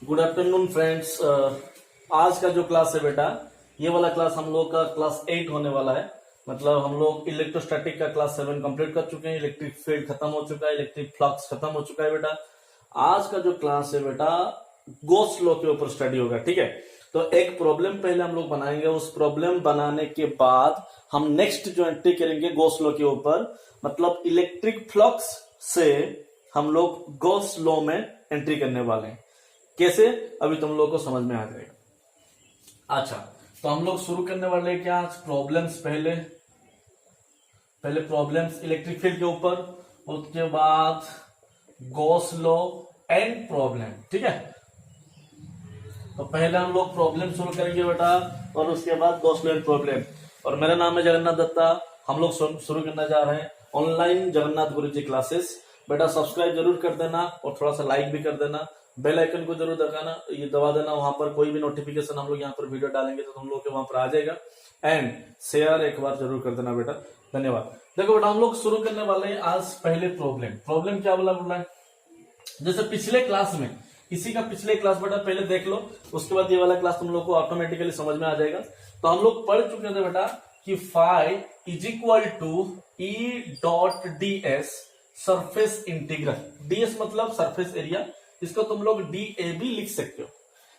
Good afternoon friends. आज का जो क्लास है बेटा, ये वाला क्लास हम लोग का क्लास 8 होने वाला है। मतलब हम लोग इलेक्ट्रोस्टैटिक का क्लास 7 कंप्लीट कर चुके हैं। इलेक्ट्रिक फील्ड खत्म हो चुका है, इलेक्ट्रिक फ्लक्स खत्म हो चुका है बेटा। आज का जो क्लास है बेटा, गॉस लॉ के ऊपर स्टडी होगा। ठीक है, तो एक प्रॉब्लम पहले हम लोग बनाएंगे। उस प्रॉब्लम बनाने के बाद हम नेक्स्ट जो एंट्री करेंगे गॉस लॉ के ऊपर, मतलब इलेक्ट्रिक फ्लक्स से हम लोग गॉस लॉ में एंट्री करने वाले हैं। कैसे, अभी तुम लोगों को समझ में आ जाएगा। अच्छा, तो हम लोग शुरू करने वाले हैं क्या आज प्रॉब्लम्स। पहले प्रॉब्लम्स इलेक्ट्रिक फील्ड के ऊपर, उसके बाद गॉस लॉ एंड प्रॉब्लम। ठीक है, तो पहले हम लोग प्रॉब्लम शुरू करेंगे बेटा, और उसके बाद गॉस लॉ एंड प्रॉब्लम। और मेरा नाम है जगन्नाथ दत्ता। हम लोग शुरू करने जा रहे हैं ऑनलाइन जगन्नाथ गुरुजी क्लासेस। बेटा सब्सक्राइब जरूर कर देना और थोड़ा सा लाइक भी कर देना। बेल आइकन को जरूर दबा देना। वहां पर कोई भी नोटिफिकेशन हम लोग यहाँ पर वीडियो डालेंगे तो तुम लोग के वहां पर आ जाएगा। एंड शेयर एक बार जरूर कर देना बेटा, धन्यवाद। देखो बेटा, हम लोग शुरू करने वाले हैं आज पहले प्रॉब्लम क्या बोला है। जैसे पिछले क्लास में, इसी का पिछले क्लास बेटा पहले देख लो, उसके बाद ये वाला क्लास तुम लोग को ऑटोमेटिकली समझ में आ जाएगा। तो हम लोग पढ़ चुके थे बेटा कि phi is equal to E dot D S surface integral. DS मतलब सरफेस एरिया, इसको तुम लोग DAB लिख सकते हो।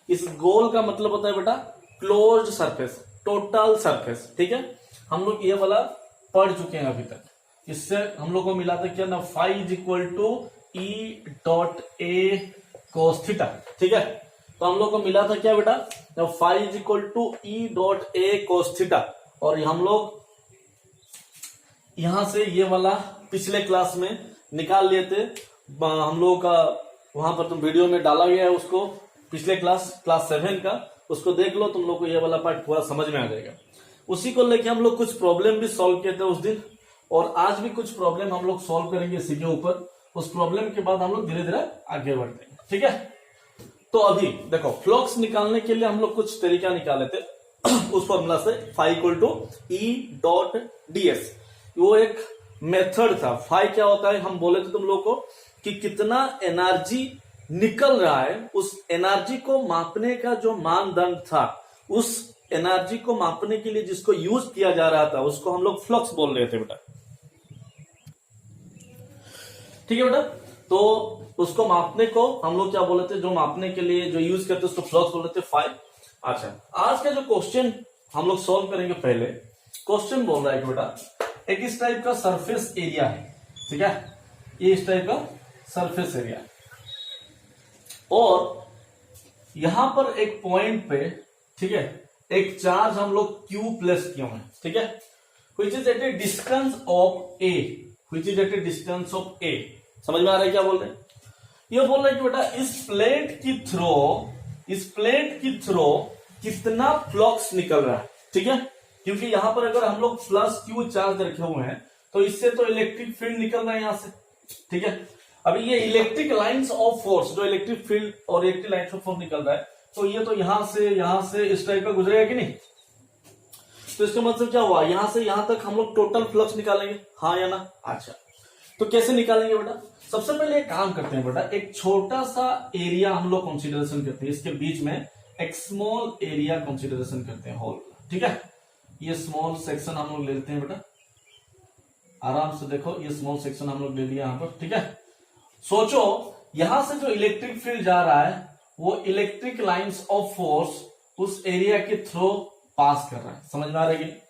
इस गोल का मतलब होता है बेटा क्लोज्ड सरफेस, टोटल सरफेस। ठीक है, हम लोग ये वाला पढ़ चुके हैं अभी तक। इससे हम लोग को मिला था क्या ना, phi is equal to E dot A cos theta. ठीक है, तो हम लोग को मिला था क्या बेटा, phi is equal to E dot A cos theta. और हम लोग यहां से ये वाला पिछले क्लास में निकाल लिए थे। हम लोगों का वहां पर तुम वीडियो में डाला गया है उसको, पिछले क्लास 7 का, उसको देख लो, तुम लोग को ये वाला पार्ट पूरा समझ में आ जाएगा। उसी को लेके हम लोग कुछ प्रॉब्लम भी सॉल्व किए थे उस दिन, और आज भी कुछ प्रॉब्लम हम लोग सॉल्व करेंगे इसी के ऊपर। उस प्रॉब्लम के बाद हम लोग धीरे धीरे आगे बढ़ते हैं। ठीक है, तो अभी देखो फ्लक्स निकालने के लिए हम लोग कुछ तरीका निकाले थे उस फॉर्मूला से, phi equal to E dot DS. वो एक मेथड था। फाई क्या होता है, हम बोले थे तुम लोग को कि कितना एनर्जी निकल रहा है, उस एनर्जी को मापने का जो मानदंड था, उस एनर्जी को मापने के लिए जिसको यूज किया जा रहा था, उसको हम लोग फ्लक्स बोल रहे थे बेटा। ठीक है बेटा, तो उसको मापने को हम लोग क्या बोले थे, जो मापने के लिए जो यूज करते उसको फ्लक्स बोल रहे थे, फाई। अच्छा, आज का जो क्वेश्चन हम लोग सॉल्व करेंगे, पहले क्वेश्चन बोल रहा है कि बेटा एक इस टाइप का सरफेस एरिया है। ठीक है, ये इस टाइप का सरफेस एरिया, और यहां पर एक पॉइंट पे, ठीक है, एक चार्ज हम लोग Q प्लेस किए हुए हैं। ठीक है, which is at a distance of A, which is at a distance of A। समझ में आ रहा है क्या बोल रहे हैं? ये बोल रहे हैं कि बेटा इस प्लेट की थ्रो कितना फ्लक्स निकल रहा है। ठीक है, क्योंकि यहां पर अगर हम लोग प्लस Q चार्ज रखे हुए हैं तो इससे तो इलेक्ट्रिक फील्ड निकल रहा है यहां से। ठीक है, अभी ये इलेक्ट्रिक लाइंस ऑफ फोर्स, जो इलेक्ट्रिक फील्ड और इलेक्ट्रिक लाइंस ऑफ फोर्स निकल रहा है, तो ये तो यहां से इस टाइप का गुजरेगा कि नहीं। तो इसका मतलब क्या हुआ, यहां से यहां तक हम लोग टोटल फ्लक्स निकालेंगे, हाँ या ना। अच्छा, तो कैसे निकालेंगे बेटा, सबसे पहले एक काम करते हैं बेटा, एक छोटा सा एरिया हम लोग कंसिडरेशन करते हैं, इसके बीच में एक स्मॉल एरिया कंसिडरेशन करते हैं, होल। ठीक है, ये स्मॉल सेक्शन हम लोग ले लेते हैं बेटा, आराम से देखो, ये स्मॉल सेक्शन हम लोग ले लिया यहां पर। ठीक है, सोचो यहां से जो इलेक्ट्रिक फील्ड जा रहा है वो इलेक्ट्रिक लाइंस ऑफ फोर्स उस एरिया के थ्रू पास कर रहा है। समझ में आ रहा है?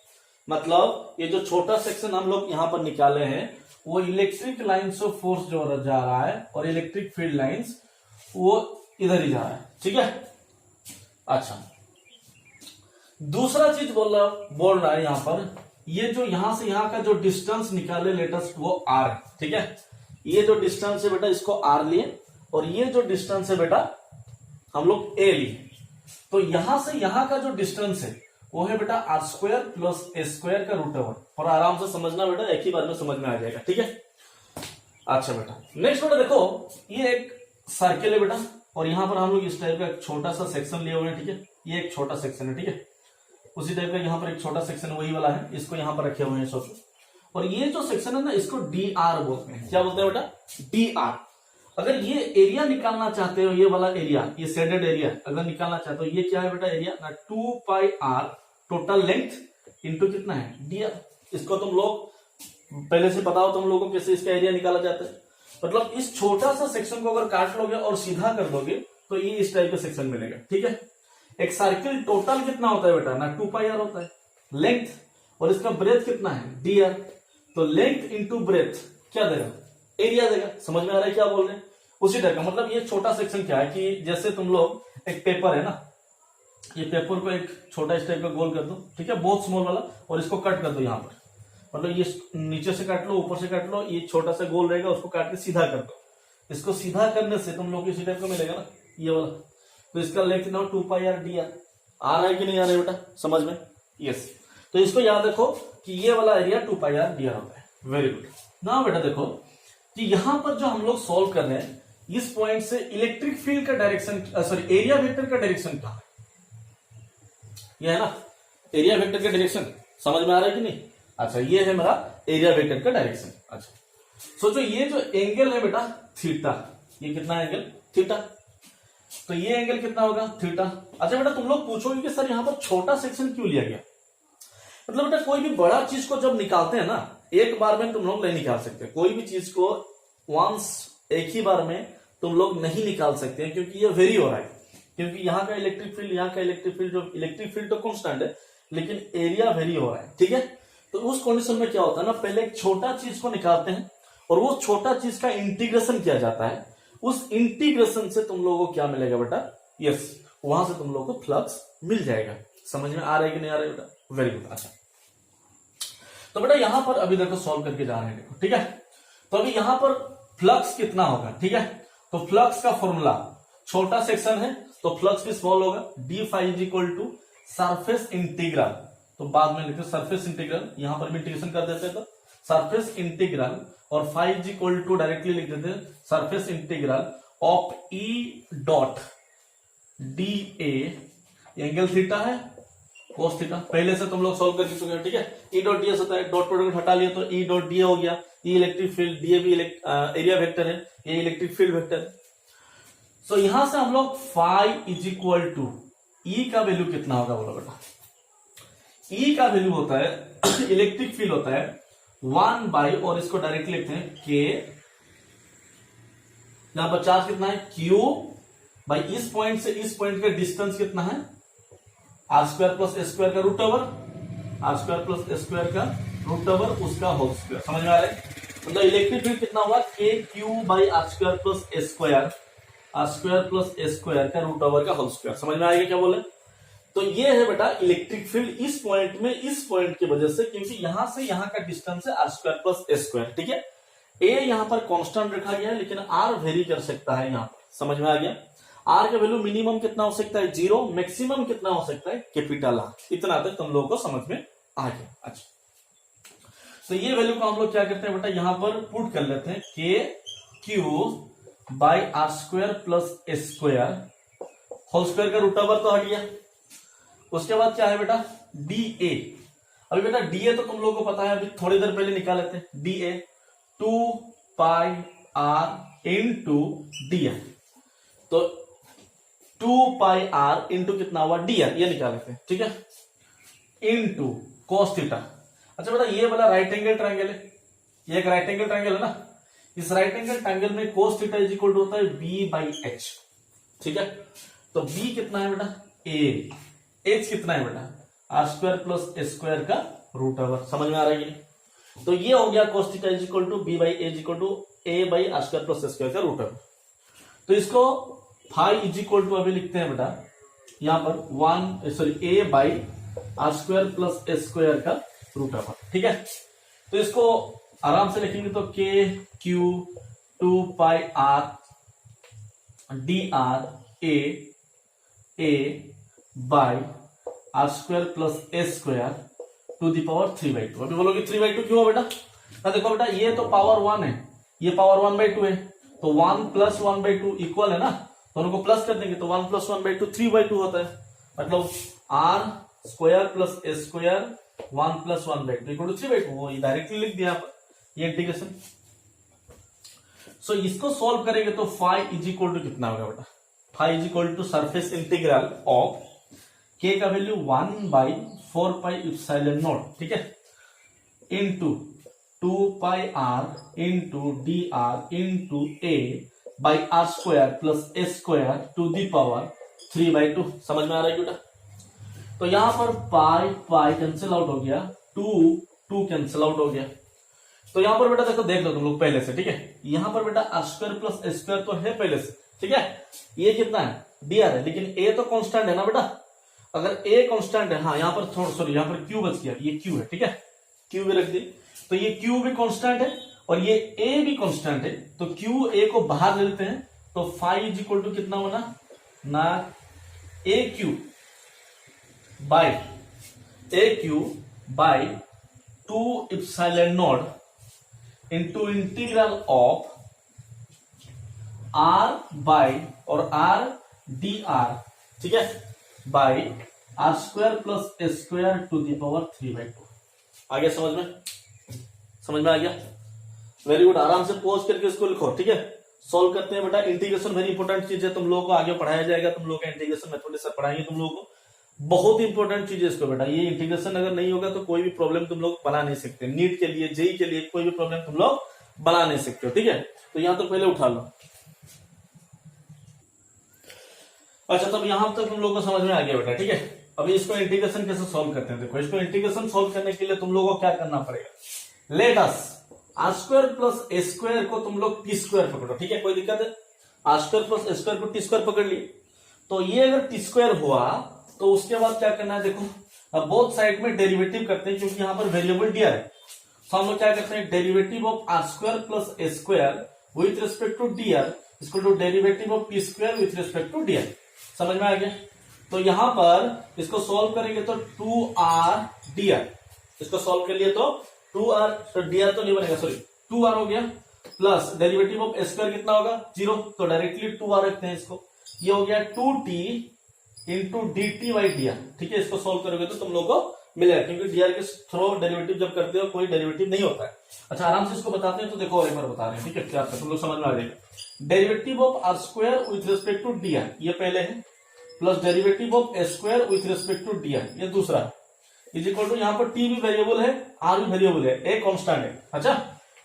मतलब ये जो छोटा सेक्शन हम लोग यहां पर निकाले हैं वो इलेक्ट्रिक लाइंस ऑफ फोर्स जो जा रहा है, और इलेक्ट्रिक फील्ड लाइंस वो इधर ही जा रहा है। ठीक है, अच्छा, दूसरा चीज बोल रहा है यहां पर, ये जो यहां से यहां का जो डिस्टेंस निकाले लेटेस्ट, वो R है। ठीक है, ये जो डिस्टेंस है बेटा इसको R लिए, और ये जो डिस्टेंस है बेटा हम लोग A लिए। तो यहां से यहां का जो डिस्टेंस है वो है बेटा R² प्लस A² का रूट ओवर। और आराम से समझना बेटा, एक ही बार में समझ में आ जाएगा। ठीक है, अच्छा बेटा, नेक्स्ट बेटा देखो, ये एक सर्किल है बेटा, और यहां पर हम लोग इस टाइप का एक छोटा सा सेक्शन लिए हुए हैं। ठीक है, ये एक छोटा सेक्शन है। ठीक है, उसी टाइप का यहाँ पर एक छोटा सेक्शन वही वाला है, इसको यहाँ पर रखे हुए हैं सोचो। और ये जो सेक्शन है ना, इसको DR बोलते हैं। क्या बोलते हैं बेटा? DR। अगर ये एरिया निकालना चाहते हो, ये वाला एरिया, ये शेडेड एरिया अगर निकालना चाहते हो, ये क्या है बेटा एरिया ना 2πr टोटल लेंथ इंटू कितना है डी आर। इसको तुम लोग पहले से बताओ तुम लोगों को कैसे इसका एरिया निकाला जाता है। मतलब इस छोटा सा सेक्शन को अगर काट लोगे और सीधा कर दोगे तो ये इस टाइप का सेक्शन मिलेगा। ठीक है, एक सर्किल टोटल कितना होता है बेटा ना 2πr होता है लेंथ, और इसका ब्रेथ कितना है डी आर। तो लेंथ इंटू ब्रेथ क्या देगा एरिया देगा। समझ में आ रहा है क्या बोल रहे हैं? उसी टाइप का मतलब ये छोटा सेक्शन क्या है कि जैसे तुम लोग एक पेपर है ना, ये पेपर को एक छोटा इस टाइप का गोल कर दो, ठीक है, बहुत स्मॉल वाला, और इसको कट कर दो यहाँ पर। मतलब ये नीचे से काट लो, ऊपर से काट लो, ये छोटा सा गोल रहेगा, उसको काट के सीधा कर दो। इसको सीधा करने से तुम लोग को इसी टाइप का मिलेगा ना ये वाला। तो इसका लेंथ कितना 2πr dr। आ रहा है कि नहीं आ रहा है बेटा समझ में? यस। तो इसको याद रखो कि ये वाला एरिया 2πr dr होता है। Very good. ना बेटा देखो कि यहां पर जो हम लोग सॉल्व कर रहे हैं, इस पॉइंट से इलेक्ट्रिक फील्ड का डायरेक्शन, सॉरी एरिया वेक्टर का डायरेक्शन क्या है? ये है ना एरिया वेक्टर का डायरेक्शन। समझ में आ रहा है कि नहीं? अच्छा, ये है मेरा एरिया वेक्टर का डायरेक्शन। अच्छा सोचो ये जो एंगल है बेटा थीटा, ये कितना एंगल थीटा, तो ये एंगल कितना होगा थीटा। अच्छा बेटा तुम लोग पूछोगे कि सर यहाँ पर छोटा सेक्शन क्यों लिया गया? मतलब बेटा कोई भी बड़ा चीज को जब निकालते हैं ना, एक बार में तुम लोग नहीं निकाल सकते। कोई भी चीज को वंस एक ही बार में तुम लोग नहीं निकाल सकते हैं, क्योंकि ये वेरी हो रहा है। क्योंकि यहाँ का इलेक्ट्रिक फील्ड, यहाँ का इलेक्ट्रिक फील्ड, जो इलेक्ट्रिक फील्ड तो कांस्टेंट है लेकिन एरिया वेरी हो रहा है। ठीक है, तो उस कंडीशन में क्या होता है ना, पहले एक छोटा चीज को निकालते हैं और वो छोटा चीज का इंटीग्रेशन किया जाता है। उस इंटीग्रेशन से तुम लोगों को क्या मिलेगा बेटा? यस, वहां से तुम लोगों को फ्लक्स मिल जाएगा। समझ में आ रहा है कि नहीं आ रहा है बेटा? Very good. अच्छा तो बेटा यहां पर अभी देखो सॉल्व करके जा रहे हैं, देखो ठीक है। तो अभी यहां पर फ्लक्स कितना होगा? ठीक है, तो फ्लक्स का फॉर्मूला, छोटा सेक्शन है तो फ्लक्स भी स्मॉल होगा, D phi is equal to surface integral, तो बाद में लिखते सरफेस इंटीग्रल, यहां पर भी इंटीग्रेशन कर देते हैं तो सरफेस इंटीग्रल, और phi is equal to directly लिख देते हैं surface integral of E dot D A, angle theta है कोस थीटा, पहले से तुम लोग सॉल्व करके चुके हैं। ठीक है, ई डॉट डी एस होता है, डॉट प्रोडक्ट हटा लिया तो ई डॉट डी ए हो गया। ई इलेक्ट्रिक फील्ड, डी ए भी एरिया वेक्टर है, ये इलेक्ट्रिक फील्ड वेक्टर है। सो यहां से हम लोग फाई इज इक्वल टू ई का वैल्यू कितना होगा बोलो बेटा? ई का वैल्यू होता है इलेक्ट्रिक फील्ड होता है 1 बाई, और इसको डायरेक्टली लिखते हैं के, यहां पर चार्ज कितना है क्यू बाई, इस पॉइंट से इस पॉइंट का डिस्टेंस कितना है R square plus S square का root over, R square plus S square का रूट ओवर, उसका होल स्क्वायर। समझ में आ रहा है? मतलब इलेक्ट्रिक फील्ड कितना होगा के Q by R square plus S square, R square plus S square का रूट ओवर का होल स्क्वायर। समझ में आएगा क्या बोले? तो ये है बेटा इलेक्ट्रिक फील्ड इस पॉइंट में, इस पॉइंट की वजह से, क्योंकि यहां से यहां का डिस्टेंस है R square plus S square. ठीक है, ए यहां पर कांस्टेंट रखा गया है लेकिन आर वेरी कर सकता है यहां पर। समझ में आ गया? आर का वैल्यू मिनिमम कितना हो सकता है 0, मैक्सिमम कितना हो सकता है कैपिटल आर। इतना तक तुम लोगों को समझ में आ गया। अच्छा तो ये वैल्यू को हम लोग क्या करते हैं बेटा, यहां पर पुट कर लेते हैं के Q by R square plus S square, whole square का रूट ओवर तो हट गया। उसके बाद क्या है बेटा डी ए। अभी बेटा डी ए तो तुम लोगों को पता है, अभी थोड़ी देर पहले निकाल लेते हैं। D A 2πr into D R, तो 2πr इंटू कितना हुआ डी आर, ये निकाल लेते हैं। ठीक है, इंटू कोस थीटा। अच्छा बेटा ये वाला राइट एंगल ट्रायंगल है, ये एक राइट एंगल ट्रायंगल है ना, इस राइट एंगल ट्रायंगल में cos theta is equal to होता है बी बाई एच। ठीक है, तो बी कितना है बेटा ए, एच कितना है बेटा R square plus S square का रूट ओवर। समझ में आ रहा है? तो ये हो गया cos theta is equal to B by A is equal to A by R square plus S square का रूट ओवर। तो इसको फाई इज इक्वल टू अभी लिखते हैं बेटा यहां पर A by R square plus S square का रूट ओवर। ठीक है, तो इसको आराम से लिखेंगे तो K Q 2πr D R A by R square plus S square to the power 3/2। अभी बोलोगे 3/2 क्यों बेटा? ना देखो बेटा ये तो पावर 1 है, ये पावर 1/2 है, तो 1 प्लस 1/2 इक्वल है ना, दोनों को प्लस कर देंगे तो 1 प्लस 1/2 3/2 होता है। मतलब R square plus S square 1 plus 1/2 equal to 3/2। वो डायरेक्टली लिख दिया ये इंटीग्रेशन। सो इसको सॉल्व करेंगे तो फाई इज इक्वल टू कितना होगा बेटा, phi is equal to surface integral of K का वैल्यू 1/4πε0, ठीक है, into 2πr into D R into A by R square plus A square to the power 3/2। समझ में आ रहा है बेटा? तो यहां पर पाई पाई कैंसिल आउट हो गया, 2 कैंसिल आउट हो गया। तो यहां पर बेटा देखो, देख लो तुम लोग पहले से, ठीक है, यहां पर बेटा R square plus A square तो है पहले से, ठीक है, ये कितना है डी आर है, लेकिन ए तो कांस्टेंट है ना बेटा। अगर ए कांस्टेंट है, हाँ यहाँ पर थोड़ा सॉरी यहाँ पर क्यू बच गया, ये क्यू है, ठीक है, क्यू भी रख दी, तो ये क्यू भी कांस्टेंट है और ये ए भी कांस्टेंट है, तो क्यू ए को बाहर ले लेते हैं, तो फाई इज इक्वल टू कितना होना ना, A Q by 2 epsilon naught into integral of R by और आर डी आर, ठीक है, by R square plus A square to the power 3/2। आ गया समझ में? समझ में आ गया? Very good. आराम से पॉज करके इसको लिखो, ठीक है, सॉल्व करते हैं बेटा। इंटीग्रेशन वेरी इंपॉर्टेंट चीज है, तुम लोगों को आगे पढ़ाया जाएगा, तुम लोग का इंटीग्रेशन मेथड सर पढ़ाएंगे तुम लोगों को, बहुत इंपॉर्टेंट चीज है इसको बेटा। ये इंटीग्रेशन अगर नहीं होगा तो कोई भी प्रॉब्लम तुम लोग बना नहीं सकते, नीट के लिए, जेई के लिए कोई भी प्रॉब्लम तुम लोग बना नहीं सकते हो, ठीक है। तो यहां तो पहले उठा लो। अच्छा, तब यहां तक तुम लोग को समझ में आ गया बेटा, ठीक है। अभी इसको इंटीग्रेशन कैसे सॉल्व करते हैं, देखो इसको इंटीग्रेशन सॉल्व करने के लिए तुम लोगों को क्या करना पड़ेगा, let us R square plus A square को तुम लोग टी स्क्वायर पकड़ो, ठीक है, कोई दिक्कत है, R square plus A square को टी स्क्वायर पकड़ लिए, तो ये अगर टी स्क्वायर हुआ तो उसके बाद क्या करना है, देखो अब बोथ साइड में डेरिवेटिव करते हैं, क्योंकि यहां पर वेरिएबल डी आर है, तो हम लोग क्या करते हैं, derivative of R square plus A square with respect to D R इसको टू derivative of T square with respect to D R. समझ में आ गया? तो यहां पर इसको सॉल्व करेंगे तो 2r dr, इसको सॉल्व कर लिए तो 2r, तो dr तो नहीं बनेगा, सॉरी 2r हो गया, plus derivative of A square कितना होगा 0, तो डायरेक्टली 2r रखते हैं इसको, ये हो गया 2t into D T by D R, ठीक है। इसको सॉल्व करोगे तो तुम लोग को मिलेगा, क्योंकि डी आर के थ्रो डेरिवेटिव जब करते हो कोई डेरिवेटिव नहीं होता है। अच्छा, आराम से इसको बताते हैं, तो देखो और एक बार बता रहे हैं, ठीक है, क्या तुम लोग समझ में आ जाएगा। Derivative of R square with respect to D R ये पहले है, plus derivative of A square with respect to D R ये दूसरा है, इज इक्वल टू यहाँ पर टी भी वेरिएबल है, आर भी वेरिएबल है, ए कांस्टेंट है। अच्छा,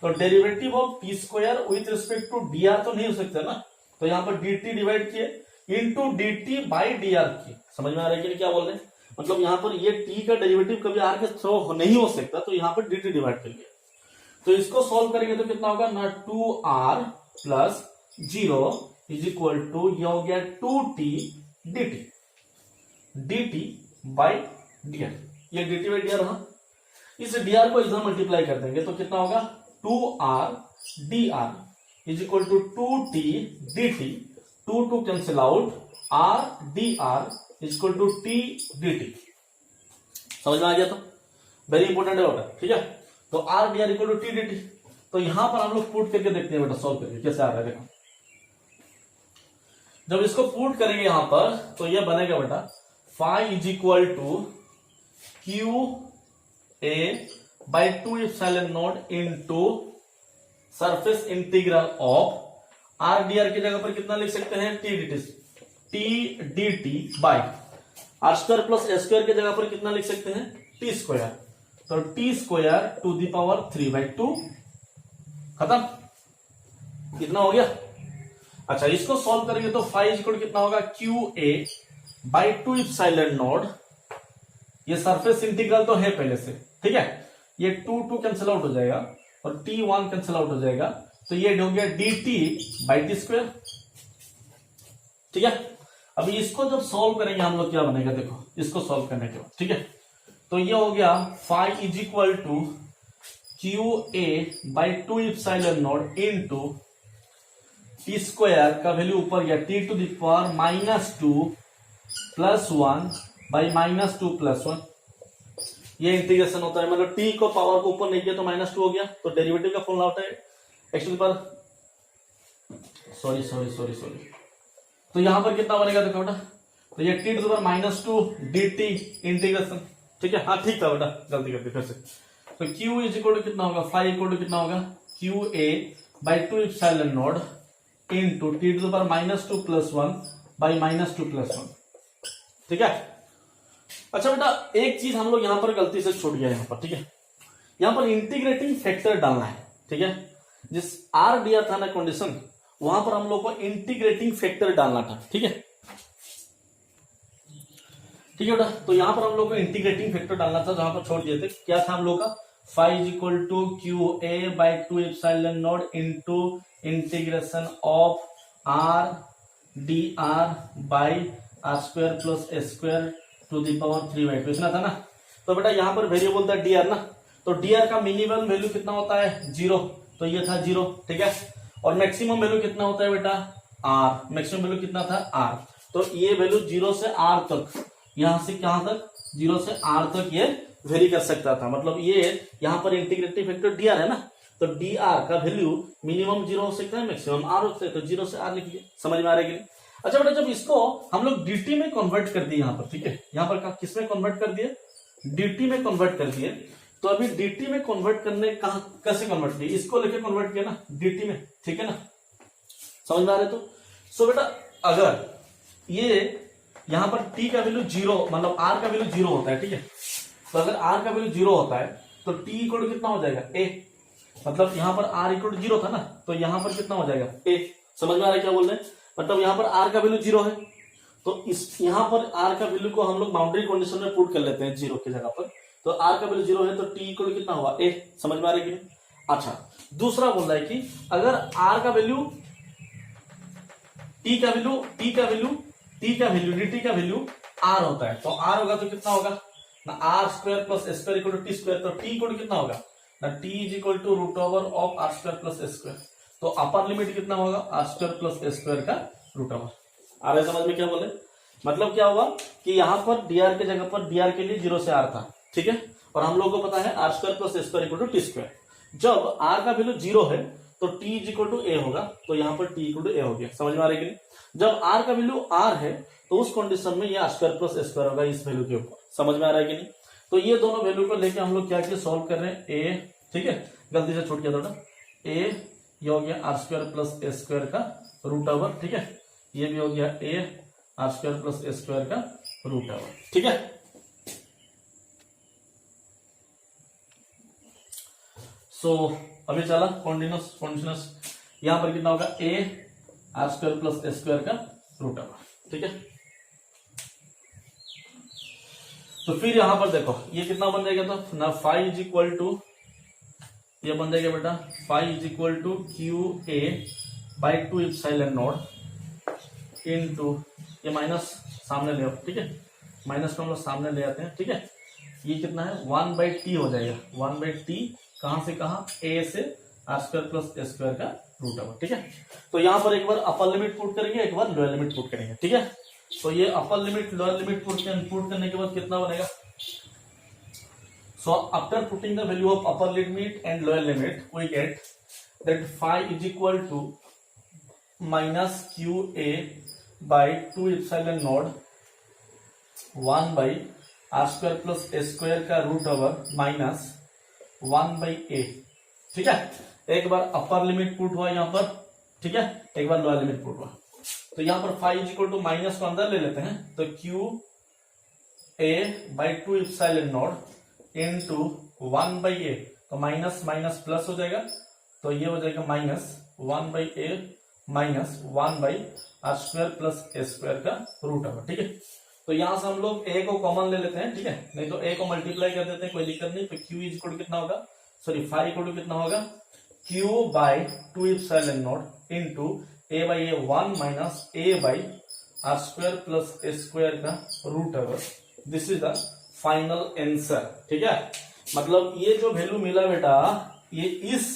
तो derivative of T square with respect to D R तो नहीं हो सकता ना, तो यहाँ पर डी टी डिवाइड किए into D T by D R की। समझ में आ रहा है कि क्या बोल रहे हैं, मतलब यहाँ पर ये टी का डेरिवेटिव कभी आर के थ्रो नहीं हो सकता, तो यहाँ पर डी टी डिवाइड कर लिया, तो इसको सॉल्व करेंगे तो कितना होगा ना 2r plus 0 is equal to ये हो गया 2t dt by D R, ये dt बाई डी आर रहा, इस डी को इधर मल्टीप्लाई कर देंगे तो कितना होगा 2r dr is equal to 2t dt, 2 cancel out, r dr is equal to t dt। समझ में आ गया? तो वेरी इंपॉर्टेंट है बेटा, ठीक है। तो r dr equal to t dt, तो यहां पर हम लोग पुट करके देखते हैं बेटा, सॉल्व करके कैसे आ रहा है। देखो जब इसको पुट करेंगे यहां पर तो ये बनेगा बेटा phi is equal to Q A by 2 epsilon naught into surface integral of R D R की जगह पर कितना लिख सकते हैं T D T by R square plus A square की जगह पर कितना लिख सकते हैं टी स्क्वायर, तो T square to the power 3/2, खत्म, कितना हो गया। अच्छा, इसको सॉल्व करेंगे तो फाइव इक्वल कितना होगा Q A by 2 epsilon not, ये सरफेस इंटीग्रल तो है पहले से, ठीक है, ये 2 कैंसिल आउट हो जाएगा और t1 कैंसिल आउट हो जाएगा, तो ये हो गया dt बाई टी स्क्वायर, ठीक है। अभी इसको जब सॉल्व करेंगे हम लोग क्या बनेगा, देखो इसको सॉल्व करने के बाद, ठीक है, तो ये हो गया phi is equal to Q A by 2 epsilon naught into T square का वैल्यू ऊपर गया t to the power -2 plus 1 by -2 plus 1, ये इंटीग्रेशन होता है, मतलब t को पावर को ऊपर नहीं किया तो -2 हो गया, तो डेरिवेटिव का फॉर्मूला होता है x to the power, sorry, तो यहां पर कितना बनेगा देखो बेटा, तो ये t to the power -2 dt integration, ठीक है, हाँ ठीक था बेटा, गलती करते फिर से, तो q इज इक्वल टू कितना होगा 5 इक्वल टू कितना होगा Q A by 2 epsilon naught into T to the power -2 + 1 by -2 + 1। ठीक है। अच्छा बेटा, एक चीज हम लोग यहां पर गलती से छूट गया यहां पर। ठीक है, यहां पर इंटीग्रेटिंग फैक्टर डालना है। ठीक है, जिस आर दिया था ना कंडीशन, वहां पर हम लोग को इंटीग्रेटिंग फैक्टर डालना था। ठीक है, ठीक है बेटा। तो यहां पर हम लोग को इंटीग्रेटिंग फैक्टर डालना था, जहां पर छोड़ दिए थे। क्या था हम लोग का? Phi equal to Q A by 2 epsilon naught into integration of R D R by R square plus A square to the power 3/2 इतना था ना। तो बेटा यहाँ पर वेरिएबल था डी आर ना, तो डी आर का मिनिमम वैल्यू कितना होता है? 0। तो ये था 0। ठीक है, और मैक्सिमम वैल्यू कितना होता है बेटा? आर। मैक्सिमम वैल्यू कितना था? आर। तो ये वैल्यू 0 से आर तक, यहां से कहां तक? 0 से आर तक ये वेरी कर सकता था। मतलब ये यहाँ पर इंटीग्रेटिव फैक्टर डी आर है ना, तो डी आर का वैल्यू मिनिमम 0 हो सकता है, मैक्सिमम आर हो सकता है। तो 0 से आर लिखिए, समझ में आ रहा है कि नहीं? अच्छा बेटा, जब इसको हम लोग डीटी में कन्वर्ट कर दिए यहाँ पर, ठीक है, यहाँ पर किस में कन्वर्ट कर दिए? डीटी में कन्वर्ट कर दिए। तो अभी डीटी में कन्वर्ट करने कैसे कन्वर्ट किए? इसको लेके कन्वर्ट किया ना डीटी में, ठीक है ना, समझ में आ रहे? तो सो बेटा, अगर ये यहां पर टी का वैल्यू 0, मतलब आर का वैल्यू 0 होता है, ठीक है, तो अगर आर का वैल्यू 0 होता है तो टी इक्वल कितना हो जाएगा? ए। मतलब यहां पर आर इक्वल 0 था ना, तो यहां पर कितना हो जाएगा? ए। समझ में आ रहा है क्या बोल रहे हैं? मतलब यहां पर आर का वैल्यू 0 है, तो इस यहां पर आर का वैल्यू को हम लोग बाउंड्री कंडीशन में पुट कर लेते हैं 0 की जगह पर। तो आर का वैल्यू 0 है, तो टी इक्वल कितना हुआ? ए। समझ में आ रही है? अच्छा, दूसरा बोल रहा है कि अगर आर का वैल्यू टी का वैल्यू डी का वैल्यू आर होता है, तो आर होगा तो कितना होगा ना? R square plus S square equal to T square. तो टी इक्वल कितना होगा ना? T is equal to root over of R square plus S square. तो अपर लिमिट कितना होगा? R square plus S square का रूट ओवर। आ रहा है समझ में क्या बोले? मतलब क्या हुआ कि यहाँ पर डीआर के जगह पर डीआर के लिए 0 से आर था, ठीक है, और हम लोग को पता है R square plus S square equal to T square. जब आर का वैल्यू 0 है तो T is equal to A होगा, तो यहाँ पर टी इक्वल टू ए हो गया। समझ में आ रही है कि नहीं? जब आर का वैल्यू आर है तो उस कंडीशन में ये R square plus S square होगा इस वैल्यू के ऊपर। समझ में आ रहा है कि नहीं? तो ये दोनों वैल्यू को लेके हम लोग क्या किया? सॉल्व कर रहे हैं। ए, ठीक है, गलती से छूट गया थोड़ा। ए ये हो गया R square plus S square का रूट ओवर, ठीक है, ये भी हो गया A R square plus S square का रूट ओवर, ठीक है। सो अभी चला कॉन्टिन्यूस यहां पर कितना होगा? ए R square plus S square का रूट ओवर, ठीक है। तो फिर यहां पर देखो ये कितना बन जाएगा? तो ना फाई इज इक्वल टू, ये बन जाएगा बेटा phi is equal to Q A by 2 epsilon naught into, ये माइनस सामने ले आओ, ठीक है, माइनस को हम लोग सामने ले आते हैं, ठीक है। ये कितना है? 1/t हो जाएगा। 1/t कहां से कहां? ए से R square plus A square का रूट ओवर, ठीक है। तो यहां पर एक बार अपर लिमिट पुट करेंगे, एक बार लोअर लिमिट पुट करेंगे, ठीक है। तो ये upper limit lower limit put करने के बाद कितना बनेगा? So after putting the value of upper limit and lower limit, we get that phi is equal to minus QA by 2 epsilon naught 1 by r square plus a square का root over minus 1 by a, ठीक है। एक बार upper limit put हुआ यहाँ पर, ठीक है, एक बार लोअर लिमिट पुट हुआ। तो यहाँ पर phi is equal to minus को अंदर ले लेते हैं, तो QA by 2 epsilon naught into 1 by a, तो माइनस माइनस प्लस हो जाएगा, तो ये हो जाएगा minus 1 by a minus 1 by R square plus A square का रूट ओवर, ठीक है। तो यहां से हम लोग a को कॉमन ले लेते हैं, ठीक है, नहीं तो a को मल्टीप्लाई कर देते हैं, कोई दिक्कत नहीं। तो q इज इक्वल टू कितना होगा? सॉरी फाई इक्वल टू कितना होगा? q by 2 epsilon naught into a by A 1 minus a by R square plus A square का root over. This is the final answer, ठीक है। मतलब ये जो वैल्यू मिला बेटा, ये इस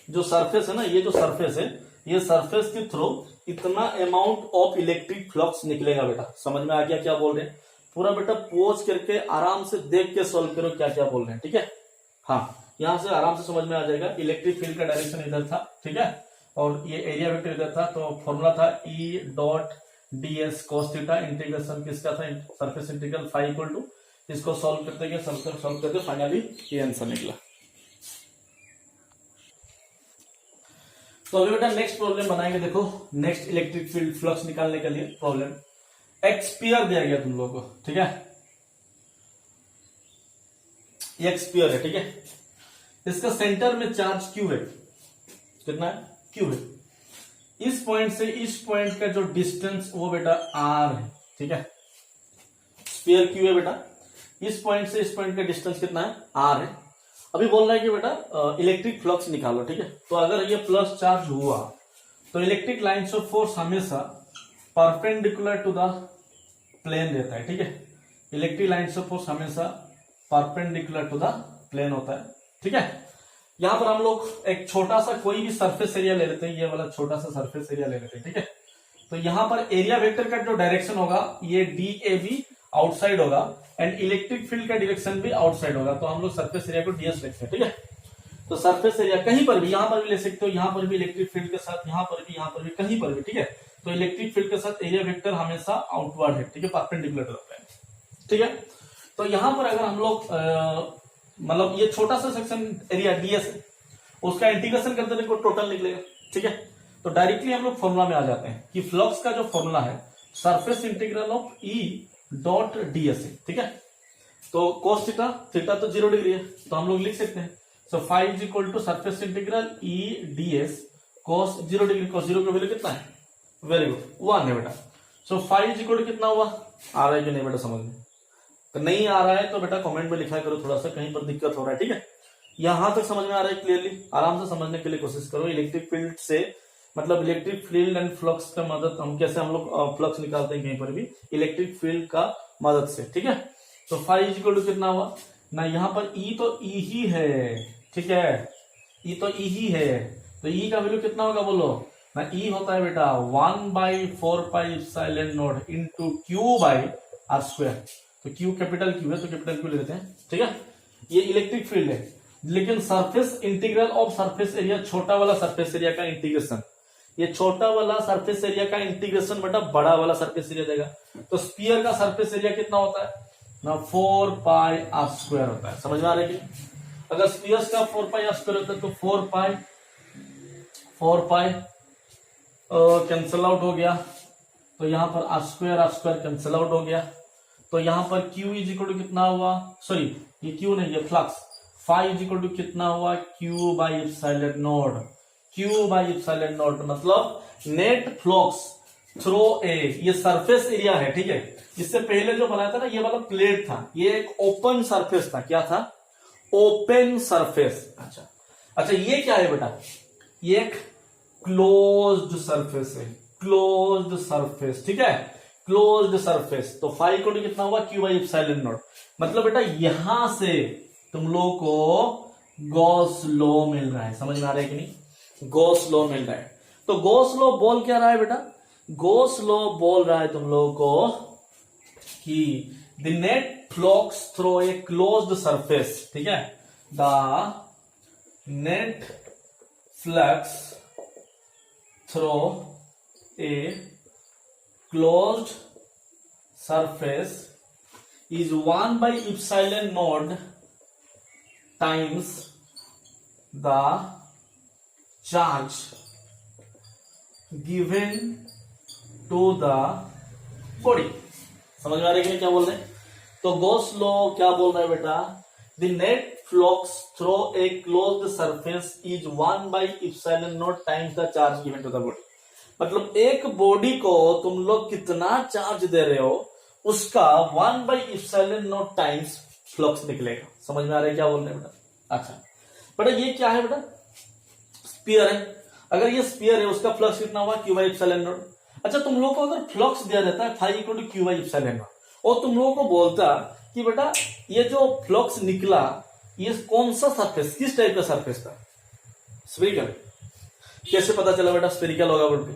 जो सरफेस है ना, ये जो सरफेस है, ये सरफेस के थ्रू इतना अमाउंट ऑफ इलेक्ट्रिक फ्लक्स निकलेगा बेटा। समझ में आ गया क्या बोल रहे हैं? पूरा बेटा पोज करके आराम से देख के सॉल्व करो क्या क्या बोल रहे हैं, ठीक है। हाँ, यहां से आराम से समझ में आ जाएगा। इलेक्ट्रिक फील्ड का डायरेक्शन इधर था, ठीक है, और ये एरिया वेक्टर इधर था, तो फॉर्मूला था E dot ds cos theta, integration किसका था? Surface integral phi equal to, इसको सॉल्व करते फाइनली ये आंसर निकला। तो अभी बेटा नेक्स्ट प्रॉब्लम बनाएंगे। देखो नेक्स्ट इलेक्ट्रिक फील्ड फ्लक्स निकालने के लिए प्रॉब्लम, एक स्फीयर दिया गया तुम लोगों को, ठीक है, एक स्फीयर है, ठीक है, इसका सेंटर में चार्ज क्यू है, कितना है, क्यू है। इस पॉइंट से इस पॉइंट का जो डिस्टेंस वो बेटा आर है, ठीक है, स्फीयर क्यू है बेटा, इस पॉइंट से इस पॉइंट का डिस्टेंस कितना है, आर है। अभी बोल रहा है कि बेटा इलेक्ट्रिक फ्लक्स निकालो, ठीक है। तो अगर ये प्लस चार्ज हुआ तो इलेक्ट्रिक लाइन्स ऑफ फोर्स हमेशा परपेंडिकुलर टू द प्लेन रहता है, ठीक है, इलेक्ट्रिक लाइन्स ऑफ फोर्स हमेशा परपेंडिकुलर टू द प्लेन होता है, ठीक है। यहां पर हम लोग एक छोटा सा कोई भी सरफेस एरिया ले लेते हैं, ये वाला छोटा सा सरफेस एरिया ले लेते हैं, ठीक है। तो यहां पर एरिया वेक्टर का जो डायरेक्शन होगा ये DAB आउटसाइड होगा एंड इलेक्ट्रिक फील्ड का डायरेक्शन भी आउटसाइड होगा, तो हम लोग सरफेस एरिया को DS लिखते हैं, ठीक है। तो सरफेस एरिया कहीं पर भी, यहां पर भी ले सकते हो, यहां पर भी इलेक्ट्रिक फील्ड के साथ, यहां पर भी, कहीं पर भी, ठीक है। तो इलेक्ट्रिक फील्ड के साथ एरिया वेक्टर हमेशा आउटवर्ड है, ठीक है, परपेंडिकुलर टू द प्लेन, ठीक है। तो यहां पर अगर हम लोग मतलब ये छोटा सा सेक्शन एरिया DS है, उसका इंटीग्रेशन करते देखो टोटल निकलेगा, ठीक है। तो डायरेक्टली हम लोग फॉर्मूला में आ जाते हैं कि फ्लक्स का जो फॉर्मूला है surface integral of E dot DS है, ठीक है। तो कोस थीटा, थीटा तो 0 डिग्री है, तो हम लोग लिख सकते हैं so phi is equal to surface integral E DS cos 0 degree, cos 0 का वैल्यू कितना है, वेरी गुड 1 है बेटा। So phi is equal to कितना हुआ, आ रहा है कि नहीं बेटा समझ में, तो नहीं आ रहा है तो बेटा कमेंट में लिखा करो, थोड़ा सा कहीं पर दिक्कत हो रहा है, ठीक है। यहां तक समझ में आ रहा है क्लियरली, आराम से समझने के लिए कोशिश करो। इलेक्ट्रिक फील्ड से मतलब इलेक्ट्रिक फील्ड एंड फ्लक्स का मदद, हम कैसे हम लोग फ्लक्स निकालते हैं कहीं पर भी इलेक्ट्रिक फील्ड का मदद से, ठीक है। तो फाई इज इक्वल टू कितना हुआ ना, यहाँ पर E तो E ही है, ठीक है, E तो E ही है, तो E का वैल्यू कितना होगा बोलो ना, E होता है बेटा 1/4πε0 into Q by R square. तो Q कैपिटल Q है तो कैपिटल Q ले लेते हैं, ठीक है। ये इलेक्ट्रिक फील्ड है, लेकिन surface integral of surface area, छोटा वाला सरफेस एरिया का इंटीग्रेशन, ये छोटा वाला सरफेस एरिया का इंटीग्रेशन बेटा बड़ा वाला सरफेस एरिया देगा। तो स्फीयर का सरफेस एरिया कितना होता है ना, 4πr स्क्वायर होता है, समझ में आ रहा है कि अगर स्फीयर का 4πr स्क्वायर होता है तो 4π कैंसल आउट हो गया, तो यहां पर r स्क्वायर कैंसल आउट हो गया, तो यहां पर Q इज इक्वल टू कितना हुआ, सॉरी ये Q नहीं, ये flux, phi is equal to कितना हुआ, Q by epsilon naught, Q by epsilon naught, मतलब नेट फ्लक्स थ्रो ए, ये सरफेस एरिया है, ठीक है। इससे पहले जो बनाया था ना ये वाला प्लेट था, ये एक ओपन सरफेस था, क्या था, ओपन सरफेस। अच्छा ये क्या है बेटा, ये एक क्लोज्ड सरफेस है, क्लोज्ड सरफेस, ठीक है, क्लोज्ड सरफेस। तो फाई इक्वल टू कितना हुआ, Q बाई एप्सिलॉन नॉट, मतलब बेटा यहां से तुम लोग को गॉस लॉ मिल रहा है, समझ में आ रहा है कि नहीं, गॉस लॉ मिल रहा है। तो गॉस लॉ बोल क्या रहा है बेटा, गॉस लॉ बोल रहा है तुम लोगों को कि the net flux through a closed surface, ठीक है, the net flux through a closed surface is 1/ε0 times the charge given to the body। समझ में आ रहा है कि क्या बोल रहे हैं। तो गॉस लॉ क्या बोल रहा है बेटा, the net flux through a closed surface is 1/ε0 times the charge given to the body. मतलब एक बॉडी को तुम लोग कितना चार्ज दे रहे हो उसका 1/ε0 टाइम्स फ्लक्स निकलेगा। समझ में आ रहा है क्या बोल रहे हैं बेटा। अच्छा बेटा ये क्या है बेटा, स्फीयर है, अगर ये स्फीयर है उसका फ्लक्स कितना हुआ, Q/ε0। अच्छा तुम लोग को अगर फ्लक्स दिया रहता है फाई इक्वल टू Q/ε0 और तुम लोगों को बोलता कि बेटा ये जो फ्लक्स निकला ये कौन सा सरफेस, किस टाइप का सरफेस था, स्फेरिकल। कैसे पता चला बेटा स्फेरिकल होगा बोल के,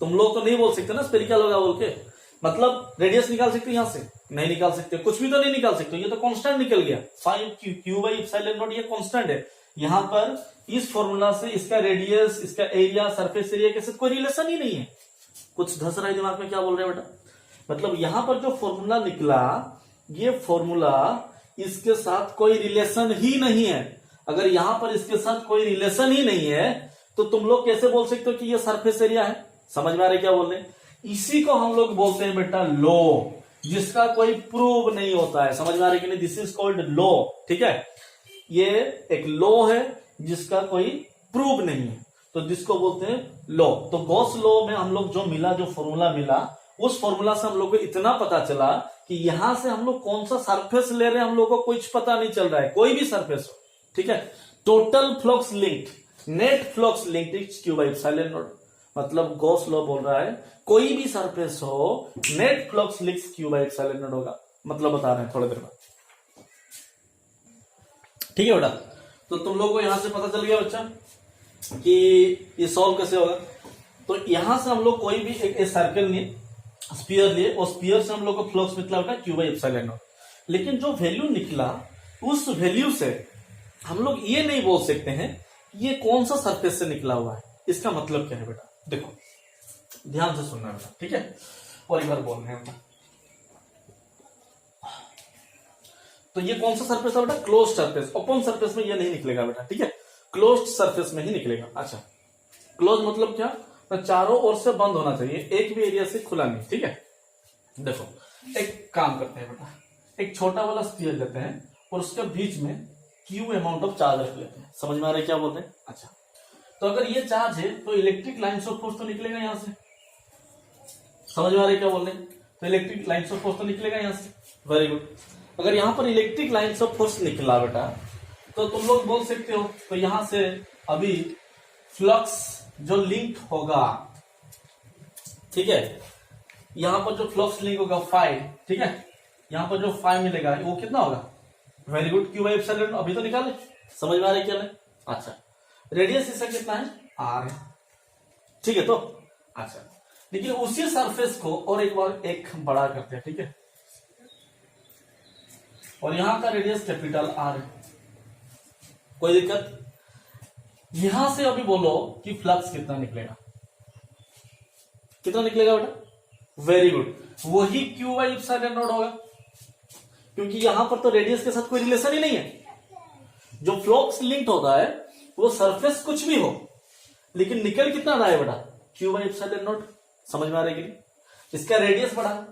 तुम लोग तो नहीं बोल सकते ना स्फेरिकल होगा बोल के, मतलब रेडियस निकाल सकते यहां से, नहीं निकाल सकते, कुछ भी तो नहीं निकाल सकते, ये तो कांस्टेंट निकल गया, फाई Q/ε0 ये कांस्टेंट है। यहां पर इस फॉर्मूला से इसका रेडियस, इसका एरिया, सरफेस एरिया के साथ कोई रिलेशन ही नहीं है। कुछ धस रहा है दिमाग में, क्या बोल रहे हैं बेटा, मतलब यहां पर जो फॉर्मूला निकला ये फॉर्मूला इसके साथ कोई रिलेशन ही नहीं है। अगर यहां पर इसके साथ कोई रिलेशन ही नहीं है तो तुम लोग कैसे बोल सकते हो कि ये सरफेस एरिया है? समझ में आ रहा है क्या बोल रहे हैं? इसी को हम लोग बोलते हैं बेटा लॉ, जिसका कोई प्रूव नहीं होता है। समझ में आ रहा है कि नहीं? This is called law. ठीक है, ये एक लॉ है जिसका कोई प्रूव नहीं है, तो जिसको बोलते हैं लॉ। तो गॉस लॉ में हम लोग जो मिला, जो फॉर्मूला मिला, उस फॉर्मूला से हम लोग को इतना पता चला कि यहां से हम लोग कौन सा सरफेस ले रहे हैं, हम लोग को कुछ पता नहीं चल रहा है, कोई भी सरफेस हो। ठीक है, total flux linked, net flux linked is Q by epsilon naught. मतलब गॉस लॉ बोल रहा है कोई भी सरफेस हो, net flux linked Q by epsilon not होगा। मतलब बता रहे हैं थोड़ी देर बाद। ठीक है बेटा, तो तुम लोग को यहां से पता चल गया बच्चा कि ये सॉल्व कैसे होगा। तो यहां से हम लोग कोई भी एक सर्कल लिए, स्फीयर लिए, और स्फीयर से हम लोग को फ्लक्स निकला बेटा क्यू बाई एप्सिलॉन नॉट। लेकिन जो वैल्यू निकला, उस वैल्यू से हम लोग ये नहीं बोल सकते हैं कि ये कौन सा सरफेस से निकला हुआ है। इसका मतलब क्या है बेटा? देखो ध्यान से सुनना बेटा, ठीक है, और एक बार बोल रहे हैं। तो ये कौन सा सरफेस है बेटा? Close surface. ओपन सरफेस में ये नहीं निकलेगा बेटा, ठीक है, क्लोज सरफेस में ही निकलेगा। अच्छा, क्लोज मतलब क्या? तो चारों ओर से बंद होना चाहिए, एक भी एरिया से खुला नहीं। ठीक है, देखो एक काम करते हैं बेटा, एक छोटा वाला स्फीयर लेते हैं और उसके बीच में क्यू अमाउंट ऑफ चार्ज रख लेते हैं। समझ में आ रहा है क्या बोल रहे हैं? अच्छा, तो अगर ये चार्ज है तो इलेक्ट्रिक लाइन्स ऑफ फोर्स तो निकलेगा यहां से। समझ में आ रहा है क्या बोल रहे हैं? तो इलेक्ट्रिक लाइन्स ऑफ फोर्स तो निकलेगा यहां से। Very good. अगर यहां पर इलेक्ट्रिक लाइन्स ऑफ फोर्स निकला बेटा, तो तुम लोग बोल सकते हो तो यहां से अभी फ्लक्स जो लिंक होगा, ठीक है, यहां पर जो फ्लक्स लिंक होगा फाई, ठीक है, यहां पर जो फाई मिलेगा वो कितना होगा? Very good, Q by epsilon. अभी तो निकाले, समझ में आ रहा है क्या नहीं? अच्छा, रेडियस इसका कितना है? आर है, ठीक है। तो अच्छा, लेकिन उसी सरफेस को और एक बार एक बड़ा करते हैं, ठीक है, और यहां का रेडियस कैपिटल आर है, कोई दिक्कत? यहां से अभी बोलो कि फ्लक्स कितना निकलेगा? कितना निकलेगा बेटा? वेरी गुड, वही क्यू बाई एप्सिलॉन नॉट होगा, क्योंकि यहां पर तो रेडियस के साथ कोई रिलेशन ही नहीं है। जो फ्लक्स लिंक्ड होता है वो सरफेस कुछ भी हो, लेकिन निकल कितना रहा है बेटा? Q by epsilon nought. समझ में आ रहा है कि नहीं? इसका रेडियस बढ़ा,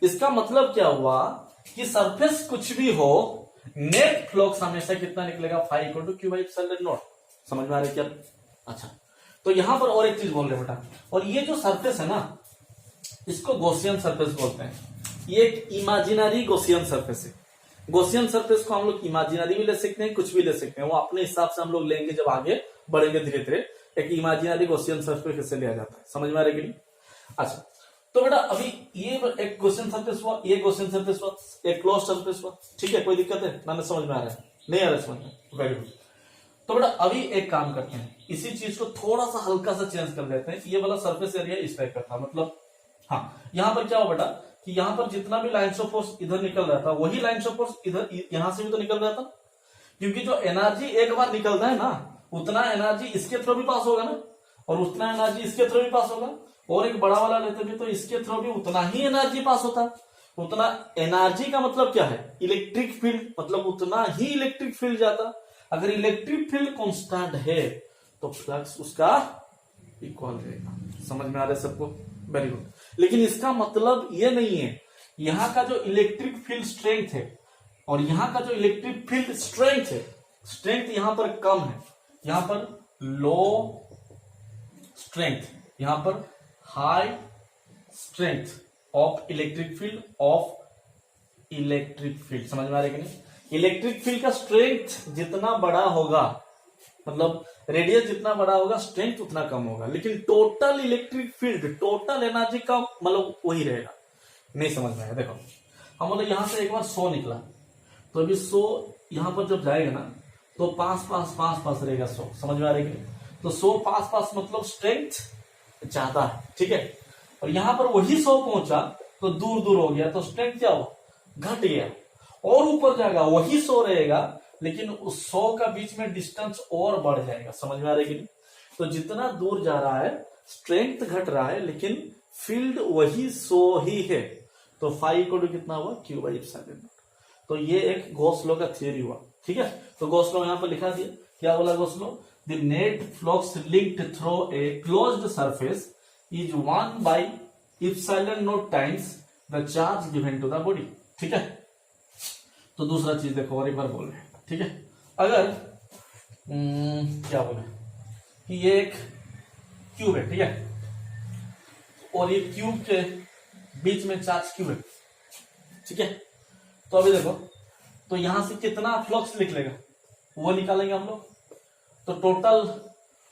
इसका मतलब क्या हुआ कि सरफेस कुछ भी हो, नेट फ्लक्स हमेशा कितना निकलेगा? Phi equal to Q by epsilon nought. समझ में आ रहा है क्या? अच्छा, तो यहां पर और एक चीज बोल रहे बेटा, और ये जो सरफेस है ना, इसको गॉसियन सरफेस बोलते हैं। ये एक इमेजिनरी गॉसियन सरफेस है। गॉसियन सरफेस को हम लोग इमेजिनरी भी ले सकते हैं, कुछ भी ले सकते हैं, वो अपने हिसाब से हम लोग लेंगे जब आगे बढ़ेंगे धीरे धीरे। एक इमेजिनरी गॉसियन सरफेस कैसे लिया जाता है, समझ में आ रहा है कि नहीं? अच्छा, तो बेटा अभी ये एक गॉसियन सरफेस हुआ, ये गॉसियन सरफेस हुआ, एक क्लोज सरफेस हुआ, ठीक है, कोई दिक्कत है? मैंने समझ में आ रहा है? नहीं आ रहा है समझ में? Very good. तो बेटा अभी एक काम करते हैं, इसी चीज को थोड़ा सा हल्का सा चेंज कर देते हैं। ये वाला सरफेस एरिया इस टाइप का था, मतलब हाँ, यहां पर क्या हो बेटा कि यहां पर जितना भी लाइन्स ऑफ फोर्स इधर निकल रहा था, वही लाइन्स ऑफ फोर्स इधर यहां से भी तो निकल रहा था, क्योंकि जो एनर्जी एक बार निकलता है ना, उतना एनर्जी इसके थ्रू भी पास होगा ना, और उतना एनर्जी इसके थ्रू भी पास होगा, और एक बड़ा वाला लेते भी तो इसके थ्रू भी उतना ही एनर्जी पास होता है। उतना एनर्जी का मतलब क्या है? इलेक्ट्रिक फील्ड, मतलब उतना ही इलेक्ट्रिक फील्ड जाता। अगर इलेक्ट्रिक फील्ड कांस्टेंट है तो फ्लक्स उसका इक्वल रहेगा। समझ में आ रहा है सबको? Very good. लेकिन इसका मतलब ये नहीं है, यहां का जो इलेक्ट्रिक फील्ड स्ट्रेंथ है और यहां का जो इलेक्ट्रिक फील्ड स्ट्रेंथ है, स्ट्रेंथ यहां पर कम है, यहां पर लो स्ट्रेंथ, यहां पर high strength of electric field, of electric field. समझ में आ रहा है कि नहीं? इलेक्ट्रिक फील्ड का स्ट्रेंथ जितना बड़ा होगा, मतलब रेडियस जितना बड़ा होगा, स्ट्रेंथ उतना कम होगा, लेकिन total electric field, total energy का मतलब वही रहेगा। नहीं समझ में आया? देखो हम बोले यहां से एक बार 100 निकला, तो अभी 100 यहां पर जब जाएगा ना, तो पास पास रहेगा 100। समझ में आ रहा है कि? तो 100 पास मतलब स्ट्रेंथ ज्यादा है, ठीक है, और यहां पर वही 100 पहुंचा तो दूर हो गया, तो स्ट्रेंथ क्या हुआ? घट गया, और ऊपर जाएगा वही 100 रहेगा, लेकिन उस 100 का बीच में डिस्टेंस और बढ़ जाएगा। समझ में आ रहा है कि नहीं? तो जितना दूर जा रहा है स्ट्रेंथ घट रहा है, लेकिन फील्ड वही 100 ही है, तो फाई इक्वल टू कितना हुआ? Q by epsilon not. तो ये एक गॉस लॉ का थियरी हुआ, ठीक है। तो गॉस लॉ यहां पर लिखा दिया, क्या बोला Gauss law? The net flux linked through a closed surface is 1 by epsilon nought times the charge given to the body. ठीक है, तो दूसरा चीज देखो और एक बार बोल रहे हैं। ठीक है, अगर क्या बोले कि ये एक क्यूब है, ठीक है, और ये क्यूब के बीच में चार्ज क्यूब है, ठीक है, तो अभी देखो, तो यहां से कितना फ्लक्स निकलेगा वो निकालेंगे हम लोग। तो टोटल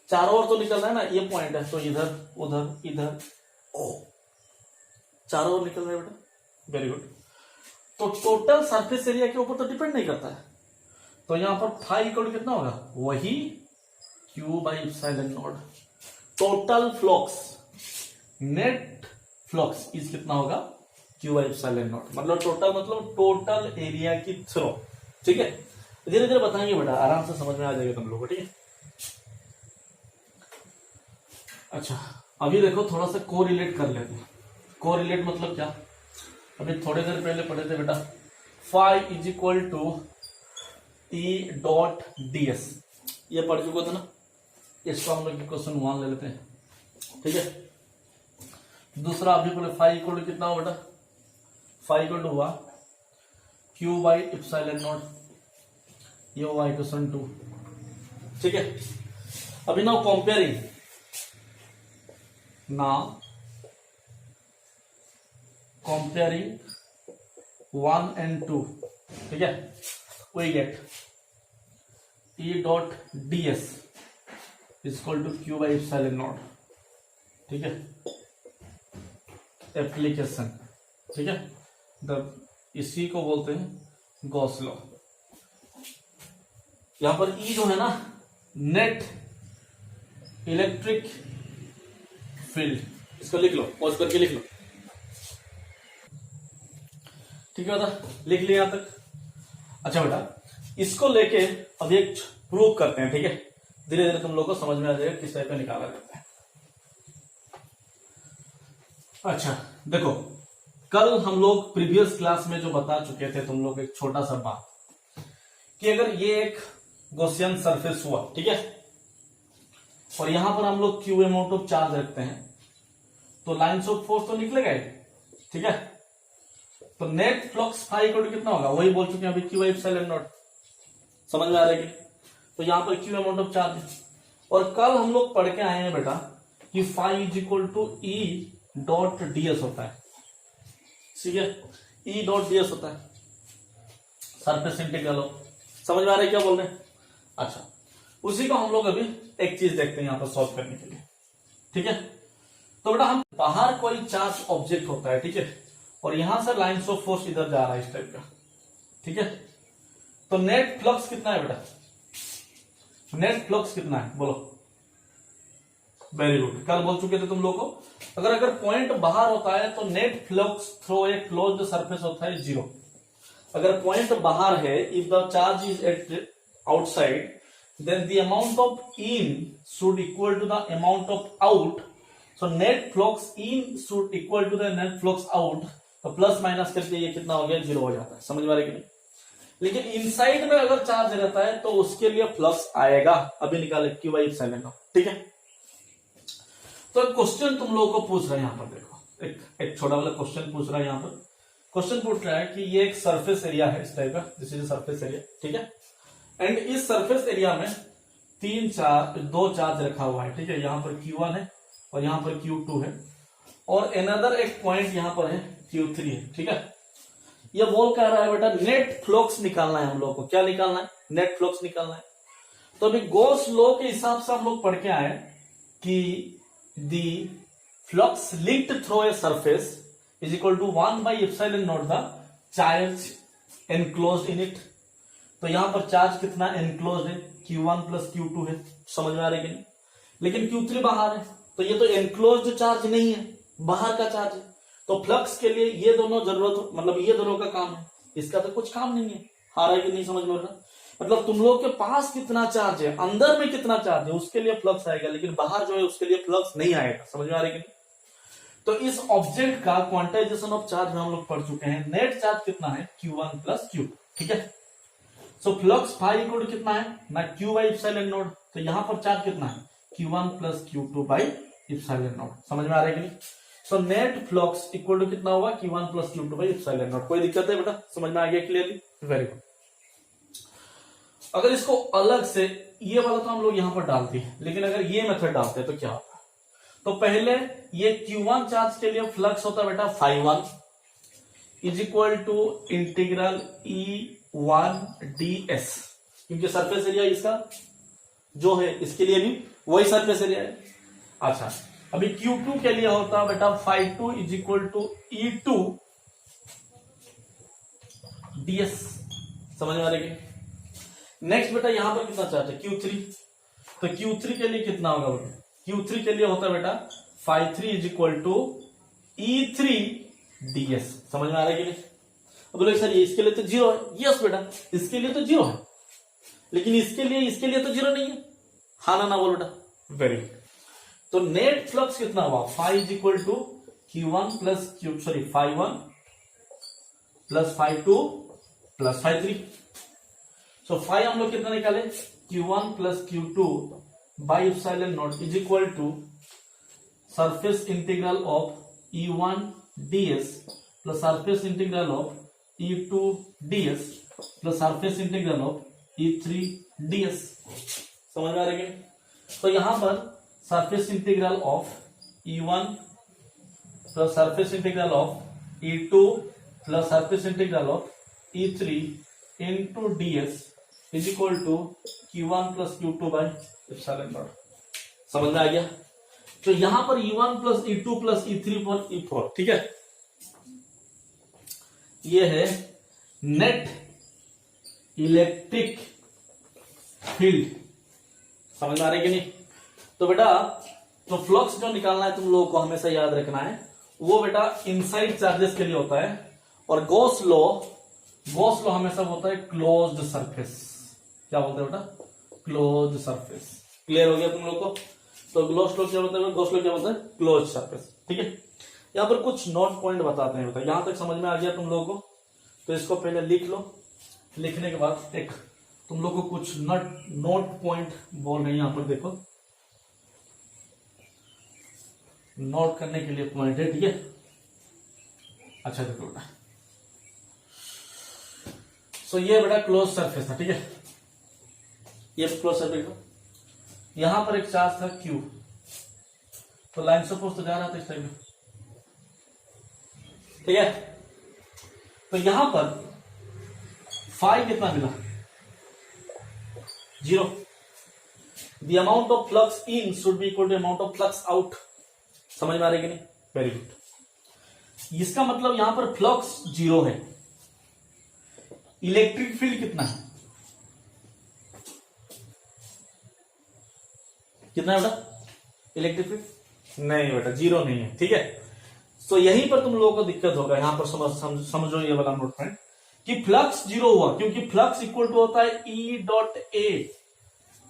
चारों ओर तो निकल रहा है ना, ये पॉइंट है, तो इधर उधर इधर चारों ओर निकल रहा है बेटा, वेरी गुड। तो टोटल सरफेस एरिया के ऊपर तो डिपेंड नहीं करता है, तो यहां पर फाई इक्वल कितना होगा, वही Q by epsilon not. Total flux, net flux is कितना होगा, क्यू बाई इप्सिलॉन नॉट, मतलब टोटल एरिया की थ्रो। ठीक है, धीरे धीरे बताएंगे बेटा, आराम से समझ में आ जाएगा तुम लोगों को। ठीक है, अच्छा अभी देखो थोड़ा सा को रिलेट कर लेते हैं। को रिलेट मतलब क्या, अभी थोड़ी देर पहले पढ़े थे बेटा, phi is equal to E dot D S, ये पढ़ चुके थे ना, इसको हम लोग क्वेश्चन 1 ले लेते हैं। ठीक है, दूसरा अभी बोले फाई इक्वल टू कितना हो बेटा, फाई इक्वल टू हुआ क्यू बाई इप्सिलॉन नॉट, ये हुआ इक्वेशन 2। ठीक है, अभी नाउ कंपेयरिंग, comparing 1 and 2, ठीक है, we get E dot ds is equal to q by epsilon naught। ठीक है, एप्लीकेशन, ठीक है, इसी को बोलते हैं गॉस लॉ। यहां पर E जो है ना, नेट इलेक्ट्रिक फील्ड, इसको लिख लो, पॉज करके लिख लो। ठीक है बेटा, लिख लिया यहां तक। अच्छा बेटा, इसको लेके अब एक प्रूव करते हैं। ठीक है, धीरे धीरे तुम लोग को समझ में आ जाएगा किस टाइप का निकाला जाता है। अच्छा देखो, कल हम लोग प्रीवियस क्लास में जो बता चुके थे तुम लोग, एक छोटा सा बात कि अगर ये एक गॉसियन सरफेस हुआ, ठीक है, और यहां पर हम लोग क्यू अमाउंट ऑफ चार्ज रखते हैं, तो लाइन्स ऑफ फोर्स तो निकलेगा ही। ठीक है, तो net flux phi equal to कितना होगा, वही बोल चुके हैं अभी, क्यू एप्सिलॉन नॉट। समझ में आ रहा है? तो यहां पर क्यू अमाउंट ऑफ चार्ज है, और कल हम लोग पढ़ के आए हैं बेटा कि phi is equal to E dot DS होता है। ठीक है, ई डॉट डीएस होता है, सरफेस इंटीग्रल। समझ में आ रहा है क्या बोल रहे हैं? अच्छा, उसी को हम लोग अभी एक चीज देखते हैं यहां पर सॉल्व करने के लिए। ठीक है, तो बेटा हम बाहर कोई चार्ज ऑब्जेक्ट होता है, ठीक है, और यहां से लाइन्स ऑफ फोर्स इधर जा रहा है इस टाइप का। ठीक है, तो नेट फ्लक्स कितना है बेटा, नेट फ्लक्स कितना है बोलो? वेरी गुड, कल बोल चुके थे तुम लोग को, अगर पॉइंट बाहर होता है तो net flux through a closed surface होता है 0। अगर पॉइंट बाहर है, if the charge is at outside, then the amount of in should equal to the amount of out, so net flux in should equal to the net flux out, तो plus minus करके ये कितना हो गया, 0 हो जाता है। समझ में आ रहा है कि नहीं? लेकिन इनसाइड में अगर चार्ज रहता है तो उसके लिए फ्लक्स आएगा, अभी निकाले क्यू बाई इप्सिलॉन नॉट। ठीक है, तो क्वेश्चन तुम लोगों को पूछ रहा है यहां पर, देखो एक छोटा वाला क्वेश्चन पूछ रहा है यहां पर। क्वेश्चन पूछ रहा है कि ये एक सरफेस एरिया है इस टाइप का, दिस इज सरफेस एरिया। ठीक है, एंड इस सरफेस एरिया में दो चार्ज रखा हुआ है। ठीक है, यहां पर Q1 है और यहां पर Q2 है, और अनदर एक पॉइंट यहां पर है Q3 है। ठीक है, ये बोल कह रहा है बेटा नेट फ्लक्स निकालना है हम लोग को। क्या निकालना है? नेट फ्लक्स निकालना है। तो अभी गॉस लॉ के हिसाब से हम लोग पढ़ के आए कि the flux linked through a surface is equal to 1 by epsilon nought the charge enclosed in it. तो यहां पर चार्ज कितना एनक्लोज है, Q1 प्लस Q2 है। समझ में आ रहा है कि नहीं? लेकिन Q3 बाहर है, तो ये तो एनक्लोज्ड चार्ज नहीं है, बाहर का चार्ज है। तो फ्लक्स के लिए ये दोनों जरूरत, मतलब ये दोनों का काम है, इसका तो कुछ काम नहीं है। आ रहा है कि नहीं समझ में? मतलब तुम लोग के पास कितना चार्ज है, अंदर में कितना चार्ज है, उसके लिए फ्लक्स आएगा, लेकिन बाहर जो है उसके लिए फ्लक्स नहीं आएगा। समझ में आ रहा है कि नहीं? तो इस ऑब्जेक्ट का क्वांटाइजेशन ऑफ चार्ज में हम लोग पढ़ चुके हैं। नेट चार्ज कितना है, Q1 प्लस Q। ठीक है, so flux phi equal to कितना है ना, Q बाई इप्सिलॉन नॉट। तो यहां पर चार्ज कितना है Q1 plus Q2 by epsilon nought. समझ में आ रहा है कि नहीं? So net flux equal to कितना होगा Q1 plus Q2 by epsilon not. कोई दिक्कत है बेटा? समझ में आ गया क्लियरली? Very good. अगर इसको अलग से ये वाला तो हम लोग यहां पर डालते हैं, लेकिन अगर ये मेथड डालते हैं तो क्या होगा? तो पहले ये Q1 चार्ज के लिए फ्लक्स होता है बेटा φ1 is equal to integral E1 ds, क्योंकि सरफेस एरिया इसका जो है इसके लिए भी वही सरफेस एरिया है। अच्छा, अभी Q2 के लिए होता है बेटा φ2 is equal to E2 ds। समझ में आ रही है? नेक्स्ट बेटा यहां पर कितना चार्ज है Q3, तो Q3 के लिए कितना होगा बेटा? Q3 के लिए होता है बेटा φ3 is equal to E3 ds। समझ में आ रहा है कि नहीं? अब बोले सर इसके लिए तो जीरो है। यस बेटा, इसके लिए तो जीरो है, लेकिन इसके लिए तो जीरो नहीं है। हाँ ना बोलो बेटा? Very good. तो नेट फ्लक्स कितना हुआ? φ is equal to Q1 plus φ1 plus φ2 plus φ3। So φ हम लोग कितना निकाले? Q1 plus Q2 by epsilon naught is equal to surface integral of E1 ds plus surface integral of E2 ds plus surface integral of E3 ds। समझ में आ रही है? तो यहां पर surface integral of E1 plus surface integral of E2 plus surface integral of E3 into ds is equal to Q1 plus Q2 by epsilon nought. समझ में आ गया? तो यहां पर E1 plus E2 plus E3 पर E4, ठीक है? ये है नेट इलेक्ट्रिक फील्ड। समझ में आ रही है कि नहीं? तो बेटा तो फ्लक्स जो निकालना है तुम लोगों को हमेशा याद रखना है, वो बेटा इनसाइड चार्जेस के लिए होता है, और गॉस लॉ हमेशा होता है क्लोज्ड सरफेस। क्या बोलते हैं बेटा? Closed surface. क्लियर हो गया तुम लोग को? तो गॉस लॉ क्या बोलते हैं? गॉस लॉ क्या बोलते हैं? Closed surface. ठीक है, यहां पर कुछ नोट पॉइंट बताते हैं बेटा। यहां तक समझ में आ गया तुम लोगों को? तो इसको पहले लिख लो, लिखने के बाद एक तुम लोग को कुछ नोट पॉइंट बोल रहे हैं यहां पर, देखो नोट करने के लिए पॉइंट है। ठीक है, अच्छा देखो बेटा, सो ये बेटा क्लोज सरफेस था। ठीक है, ये क्लोज सरफेस था। यहां पर एक चार्ज था Q, तो लाइन सपोज तो जा रहा था इस टाइम में। ठीक है, तो यहां पर फाई कितना मिला? 0। The amount of flux in should be equal to amount of flux out. समझ में आ रही कि नहीं? Very good. इसका मतलब यहां पर फ्लक्स 0 है। इलेक्ट्रिक फील्ड कितना है? कितना है बेटा इलेक्ट्रिक फील्ड? नहीं बेटा, 0 नहीं है। ठीक है, तो यहीं पर तुम लोगों को दिक्कत होगा। यहां पर समझो ये वाला नोट पॉइंट कि फ्लक्स 0 हुआ क्योंकि फ्लक्स इक्वल टू होता है E डॉट ए।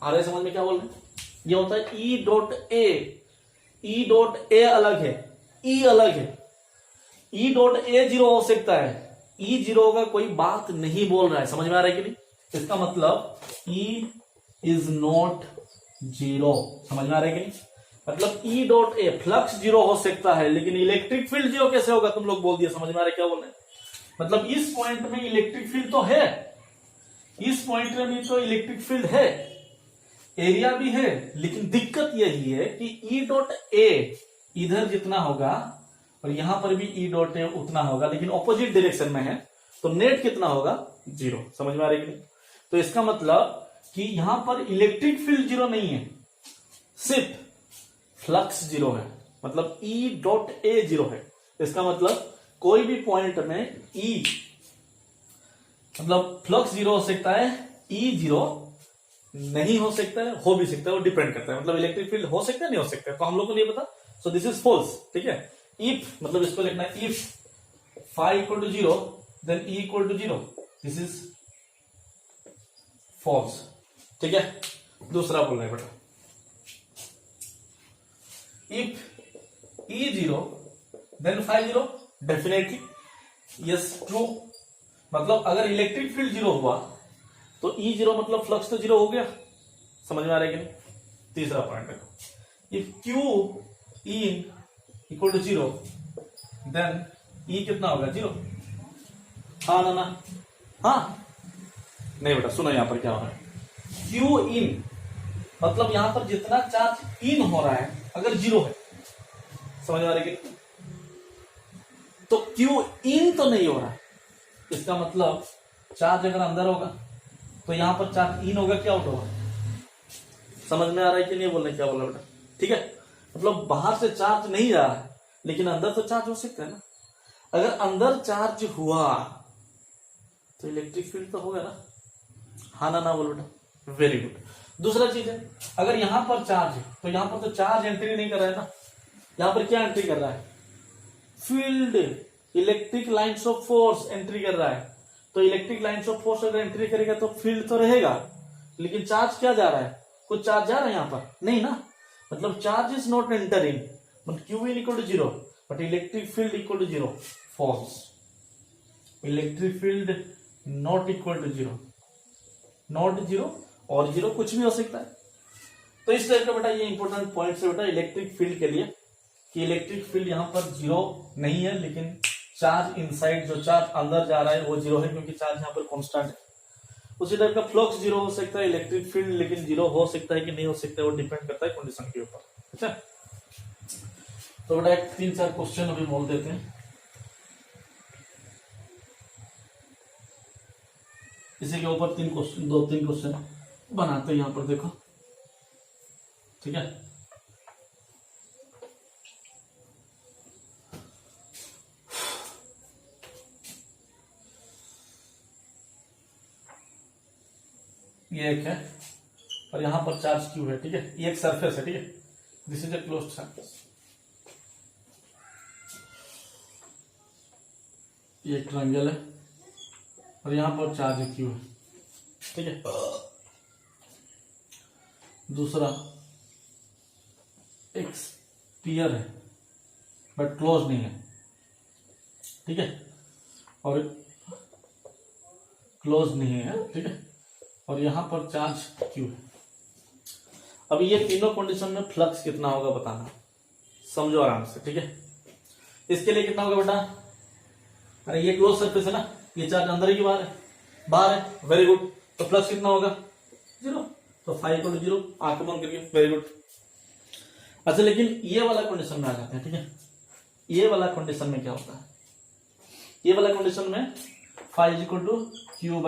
आ रहे समझ में क्या बोल रहे हैं? ये होता है E dot A. E dot A अलग है, E अलग है। E डॉट ए 0 हो सकता है, E 0 का कोई बात नहीं बोल रहा है। समझ में आ रहा है कि नहीं? इसका मतलब E इज नॉट 0। समझ में आ रहा है कि नहीं? मतलब E डॉट ए फ्लक्स 0 हो सकता है, लेकिन इलेक्ट्रिक फील्ड 0 कैसे होगा? तुम लोग बोल दिए। समझ में आ रहा है क्या बोल रहे हैं? मतलब इस पॉइंट में इलेक्ट्रिक फील्ड तो है, इस पॉइंट में भी तो इलेक्ट्रिक फील्ड है, एरिया भी है, लेकिन दिक्कत यही है कि E डॉट ए इधर जितना होगा और यहां पर भी E डॉट ए उतना होगा, लेकिन ऑपोजिट डायरेक्शन में है, तो नेट कितना होगा? 0। समझ में आ रही है कि नहीं? तो इसका मतलब कि यहां पर इलेक्ट्रिक फील्ड 0 नहीं है, सिर्फ फ्लक्स 0 है। मतलब E डॉट ए 0 है। इसका मतलब कोई भी पॉइंट में E मतलब फ्लक्स 0 हो सकता है, E 0 नहीं हो सकता है, हो भी सकता है, वो डिपेंड करता है। मतलब इलेक्ट्रिक फील्ड हो सकता है, नहीं हो सकता है, तो हम लोग को नहीं पता। So this is false. ठीक है, इफ मतलब इसको लिखना है if phi equal to 0 then E equal to 0, this is false. ठीक है, दूसरा बोलना है बेटा, if E 0 then phi 0, definitely yes true. मतलब अगर इलेक्ट्रिक फील्ड 0 हुआ तो E 0 मतलब फ्लक्स तो 0 हो गया। समझ में आ रहा है कि नहीं? तीसरा पॉइंट देखो, if Q in equal to 0 then E कितना होगा 0। हाँ ना, हाँ नहीं बेटा सुनो यहां पर क्या हो रहा है, क्यू इन मतलब यहां पर जितना चार्ज इन हो रहा है अगर 0 है, समझ आ रही है, तो क्यू इन तो नहीं हो रहा है, इसका मतलब चार्ज अगर अंदर होगा तो यहां पर चार्ज इन होगा क्या आउट होगा। समझ में आ रहा है कि नहीं, बोलने क्या बोला बेटा, ठीक है। मतलब बाहर से चार्ज नहीं जा रहा है लेकिन अंदर तो चार्ज हो सकता है ना। अगर अंदर चार्ज हुआ तो इलेक्ट्रिक फील्ड तो होगा ना, हाँ ना बोलो बेटा, वेरी गुड। दूसरा चीज है, अगर यहां पर चार्ज है तो यहां पर तो चार्ज एंट्री नहीं कर रहा है ना, यहां पर क्या एंट्री कर रहा है, field, electric lines of force entry कर रहा है। तो इलेक्ट्रिक लाइंस ऑफ फोर्स अगर एंट्री करेगा तो फील्ड तो रहेगा, लेकिन चार्ज क्या जा रहा है, कुछ चार्ज जा रहा है यहां पर नहीं ना, मतलब charge is not entering, but Q in equal to 0 but electric field equal to 0, false. Electric field not equal to 0, not 0 और 0 कुछ भी हो सकता है। तो इस तरह का बेटा ये इंपॉर्टेंट पॉइंट है बेटा इलेक्ट्रिक फील्ड के लिए, कि इलेक्ट्रिक फील्ड यहां पर 0 नहीं है, लेकिन चार्ज इनसाइड जो चार्ज अंदर जा रहा है वो 0 है, क्योंकि चार्ज यहां पर कांस्टेंट है। उसी टाइप का फ्लक्स 0 हो सकता है, इलेक्ट्रिक फील्ड लेकिन 0 हो सकता है कि नहीं हो सकता है, वो डिपेंड करता है कंडीशन के ऊपर। अच्छा, तो बेटा एक 3-4 क्वेश्चन अभी बोल देते हैं, इसी के ऊपर 2-3 क्वेश्चन बनाते हैं यहां पर, देखो ठीक है। ये एक है और यहां पर चार्ज क्यू है, ठीक है, ये एक सरफेस है, ठीक है, this is a closed surface, ये एक ट्रायंगल है और यहां पर चार्ज क्यू है, ठीक है। दूसरा एक स्फीयर है बट क्लोज नहीं है, ठीक है, और क्लोज नहीं है, ठीक है, और यहां पर चार्ज क्यू है। अब ये तीनों कंडीशन में फ्लक्स कितना होगा बताना, समझो आराम से, ठीक है। इसके लिए कितना होगा बेटा, अरे ये क्लोज सरफेस है ना, ये चार्ज अंदर है कि बाहर है, बाहर है, वेरी गुड, तो फ्लक्स कितना होगा 0, तो 5 = 0, आंख बंद करके, वेरी गुड। अच्छा लेकिन ये वाला कंडीशन में आ जाते हैं, ठीक है, ये वाला कंडीशन में क्या होता है, ये वाला कंडीशन में 5 = Q/,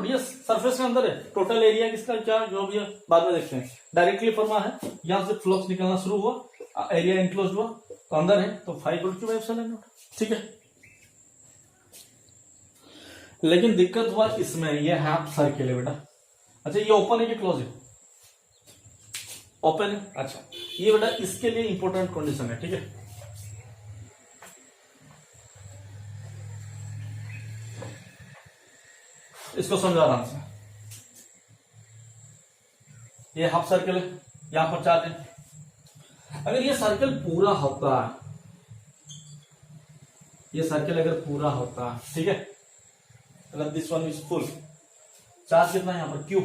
यस सरफेस के अंदर है, टोटल एरिया किसका क्या जो भी है बाद में देखते हैं, डायरेक्टली फॉर्मा है, यहां से फ्लक्स निकलना शुरू हुआ, एरिया इंक्लोज हुआ तो अंदर है, तो 5 = Q/, ठीक है। लेकिन दिक्कत हुआ इसमें, ये हाफ सर्किल है बेटा, अच्छा ये ओपन है कि क्लोज है, ओपन है, अच्छा ये बेटा इसके लिए इंपॉर्टेंट कंडीशन है, ठीक है। इसको समझा आराम से, ये हाफ सर्कल है, यहां पर चार्ज है, अगर ये सर्कल पूरा होता, ये सर्कल अगर पूरा होता, ठीक है, अगर this one is full, charge कितना है यहां पर Q,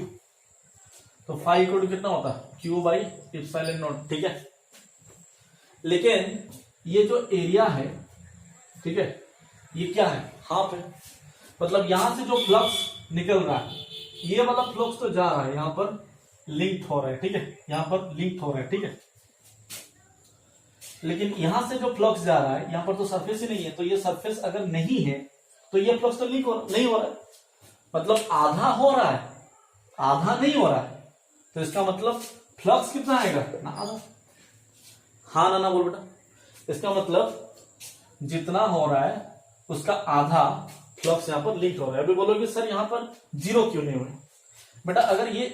तो 5 = कितना होता Q/ε0, ठीक है। लेकिन ये जो एरिया है, ठीक है, ये क्या है, हाफ है, मतलब यहां से जो फ्लक्स निकल रहा है, ये वाला फ्लक्स तो जा रहा है यहां पर लिंक हो रहा है, ठीक है, यहां पर लिंक हो रहा है, ठीक है, लेकिन यहां से जो फ्लक्स जा रहा है, यहां पर तो सरफेस ही नहीं है, तो ये सरफेस अगर नहीं है तो ये फ्लक्स तो लिंक नहीं हो रहा है, मतलब आधा हो रहा है आधा नहीं हो रहा है, तो इसका मतलब फ्लक्स कितना आएगा ना, आधा, हाँ ना बोल बेटा, इसका मतलब जितना हो रहा है उसका आधा फ्लक्स यहां पर लिंक हो रहा है। अभी बोलोगे सर यहां पर 0 क्यों नहीं हो रहा, बेटा अगर ये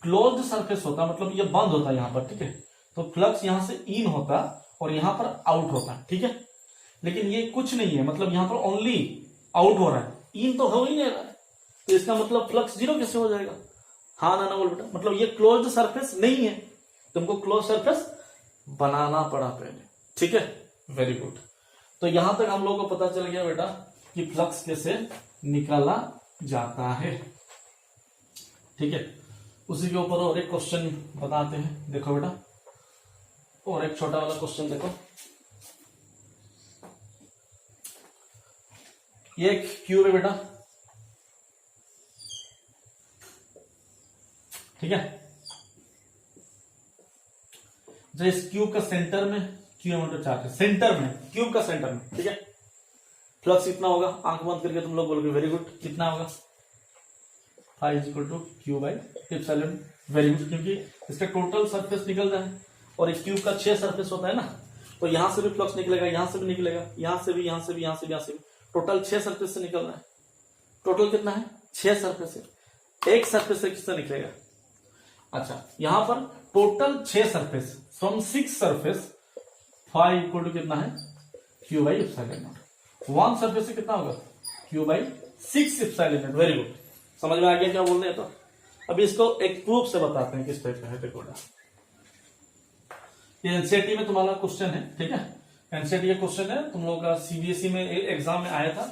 क्लोज्ड सरफेस होता, मतलब ये बंद होता यहां पर, ठीक है, तो फ्लक्स यहां से इन होता और यहां पर आउट होता, ठीक है, लेकिन ये कुछ नहीं है, मतलब यहां पर ओनली आउट हो रहा है, इन तो हो ही नहीं रहा है, तो इसका मतलब फ्लक्स 0 कैसे हो जाएगा, हाँ ना बोल बेटा, मतलब ये क्लोज्ड सरफेस नहीं है, तुमको क्लोज सरफेस बनाना पड़ा पहले, ठीक है, वेरी गुड। तो यहां तक हम लोगों को पता चल गया बेटा कि फ्लक्स कैसे निकाला जाता है, ठीक है। उसी के ऊपर और एक क्वेश्चन बताते हैं। देखो बेटा, और एक छोटा वाला क्वेश्चन देखो। ये एक क्यूब है बेटा, ठीक है। जो इस क्यूब का सेंटर में क्यूब चार्ज है, सेंटर में, क्यूब का सेंटर में, ठीक है। फ्लक्स कितना होगा, आंख बंद करके तुम लोग बोलोगे वेरी गुड, कितना होगा, phi is equal to Q by epsilon. Very good, क्योंकि इसका टोटल सरफेस निकल रहा है और इस क्यूब का 6 सरफेस होता है ना, तो यहां से भी फ्लक्स निकलेगा, यहां से भी निकलेगा, यहां से भी, यहां से भी, यहां से भी, यहां से भी, टोटल 6 सरफेस से निकल रहा है। टोटल कितना है, 6 सरफेस से, एक सरफेस से किससे निकलेगा। अच्छा, यहां पर total 6 surface from 6 surface, phi equal to कितना है, Q by epsilon nought. 1 surface से कितना होगा, Q by 6 epsilon nought. Very good, समझ में आ गया क्या बोल रहे हैं। तो अभी इसको एक प्रूफ से बताते हैं किस टाइप का है। देखो ये एनसीईआरटी में तुम्हारा क्वेश्चन है, ठीक है। एनसीईआरटी का क्वेश्चन है, तुम लोगों का सीबीएसई में एग्जाम में आया था,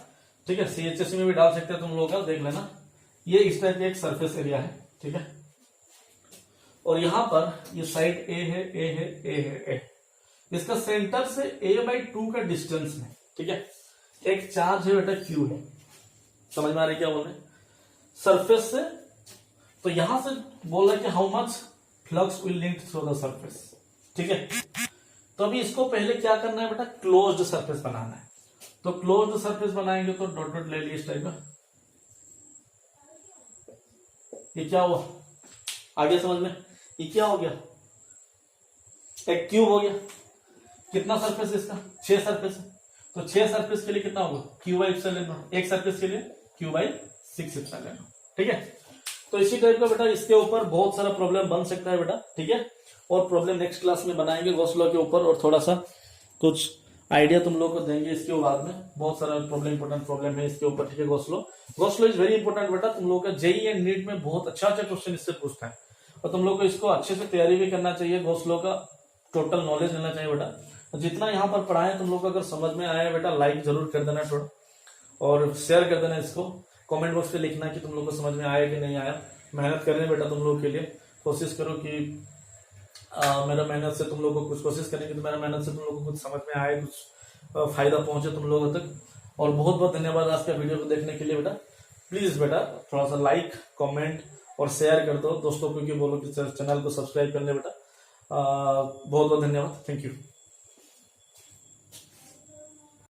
ठीक है। सीएचएसई में भी डाल सकते हैं तुम लोग का, देख लेना। ये इस टाइप का एक सरफेस एरिया है, ठीक है। और यहां पर ये साइड ए है, ए है, ए है, ए। इसका सेंटर से a/2 का डिस्टेंस में, ठीक है, एक चार्ज है बेटा, क्यू है। समझ में आ रही क्या बोल रहे हैं, सरफेस से। तो यहां से बोल रहा है कि how much flux will link through the surface, ठीक है। तो अभी इसको पहले क्या करना है बेटा, क्लोज्ड सरफेस बनाना है। तो क्लोज्ड सरफेस बनाएंगे तो डॉट डॉट ले लिए इस टाइप का। ये क्या हुआ, आगे समझ में, ये क्या हो गया, एक क्यूब हो गया। कितना सरफेस है इसका, 6 सरफेस है। तो 6 सरफेस के लिए कितना होगा, क्यू बाई एप्सिलॉन नॉट। एक सरफेस के लिए क्यू बाई 6 एप्सिलॉन नॉट, ठीक है। तो इसी टाइप का बेटा इसके ऊपर बहुत सारा प्रॉब्लम बन सकता है बेटा, ठीक है। और प्रॉब्लम नेक्स्ट क्लास में बनाएंगे गॉस लॉ के ऊपर, और थोड़ा सा कुछ आइडिया तुम लोग को देंगे इसके बाद में। बहुत सारा प्रॉब्लम, इंपॉर्टेंट प्रॉब्लम है इसके ऊपर, ठीक है। Gauss law is very important बेटा। तुम लोग का जेई एंड नीट में बहुत अच्छा क्वेश्चन इससे पूछता है, और तुम लोग को इसको अच्छे से तैयारी भी करना चाहिए। गॉस लॉ का टोटल नॉलेज लेना चाहिए बेटा। जितना यहाँ पर पढ़ा है तुम लोग को अगर समझ में आया बेटा, लाइक जरूर कर देना थोड़ा, और शेयर कर देना इसको। कमेंट बॉक्स पे लिखना कि तुम लोग को समझ में आया कि नहीं आया। मेहनत करें बेटा तुम लोग के लिए, कोशिश करो कि मेरा मेहनत से तुम लोग को कुछ, कोशिश करेंगे तो मेरा मेहनत से तुम लोग को कुछ समझ में आए, कुछ फायदा पहुंचे तुम लोगों तक। और बहुत बहुत धन्यवाद आज का वीडियो को देखने के लिए बेटा। प्लीज बेटा थोड़ा सा लाइक, कमेंट और शेयर कर दो दोस्तों को, कि बोलो कि चैनल को सब्सक्राइब कर ले बेटा। बहुत बहुत धन्यवाद, थैंक यू।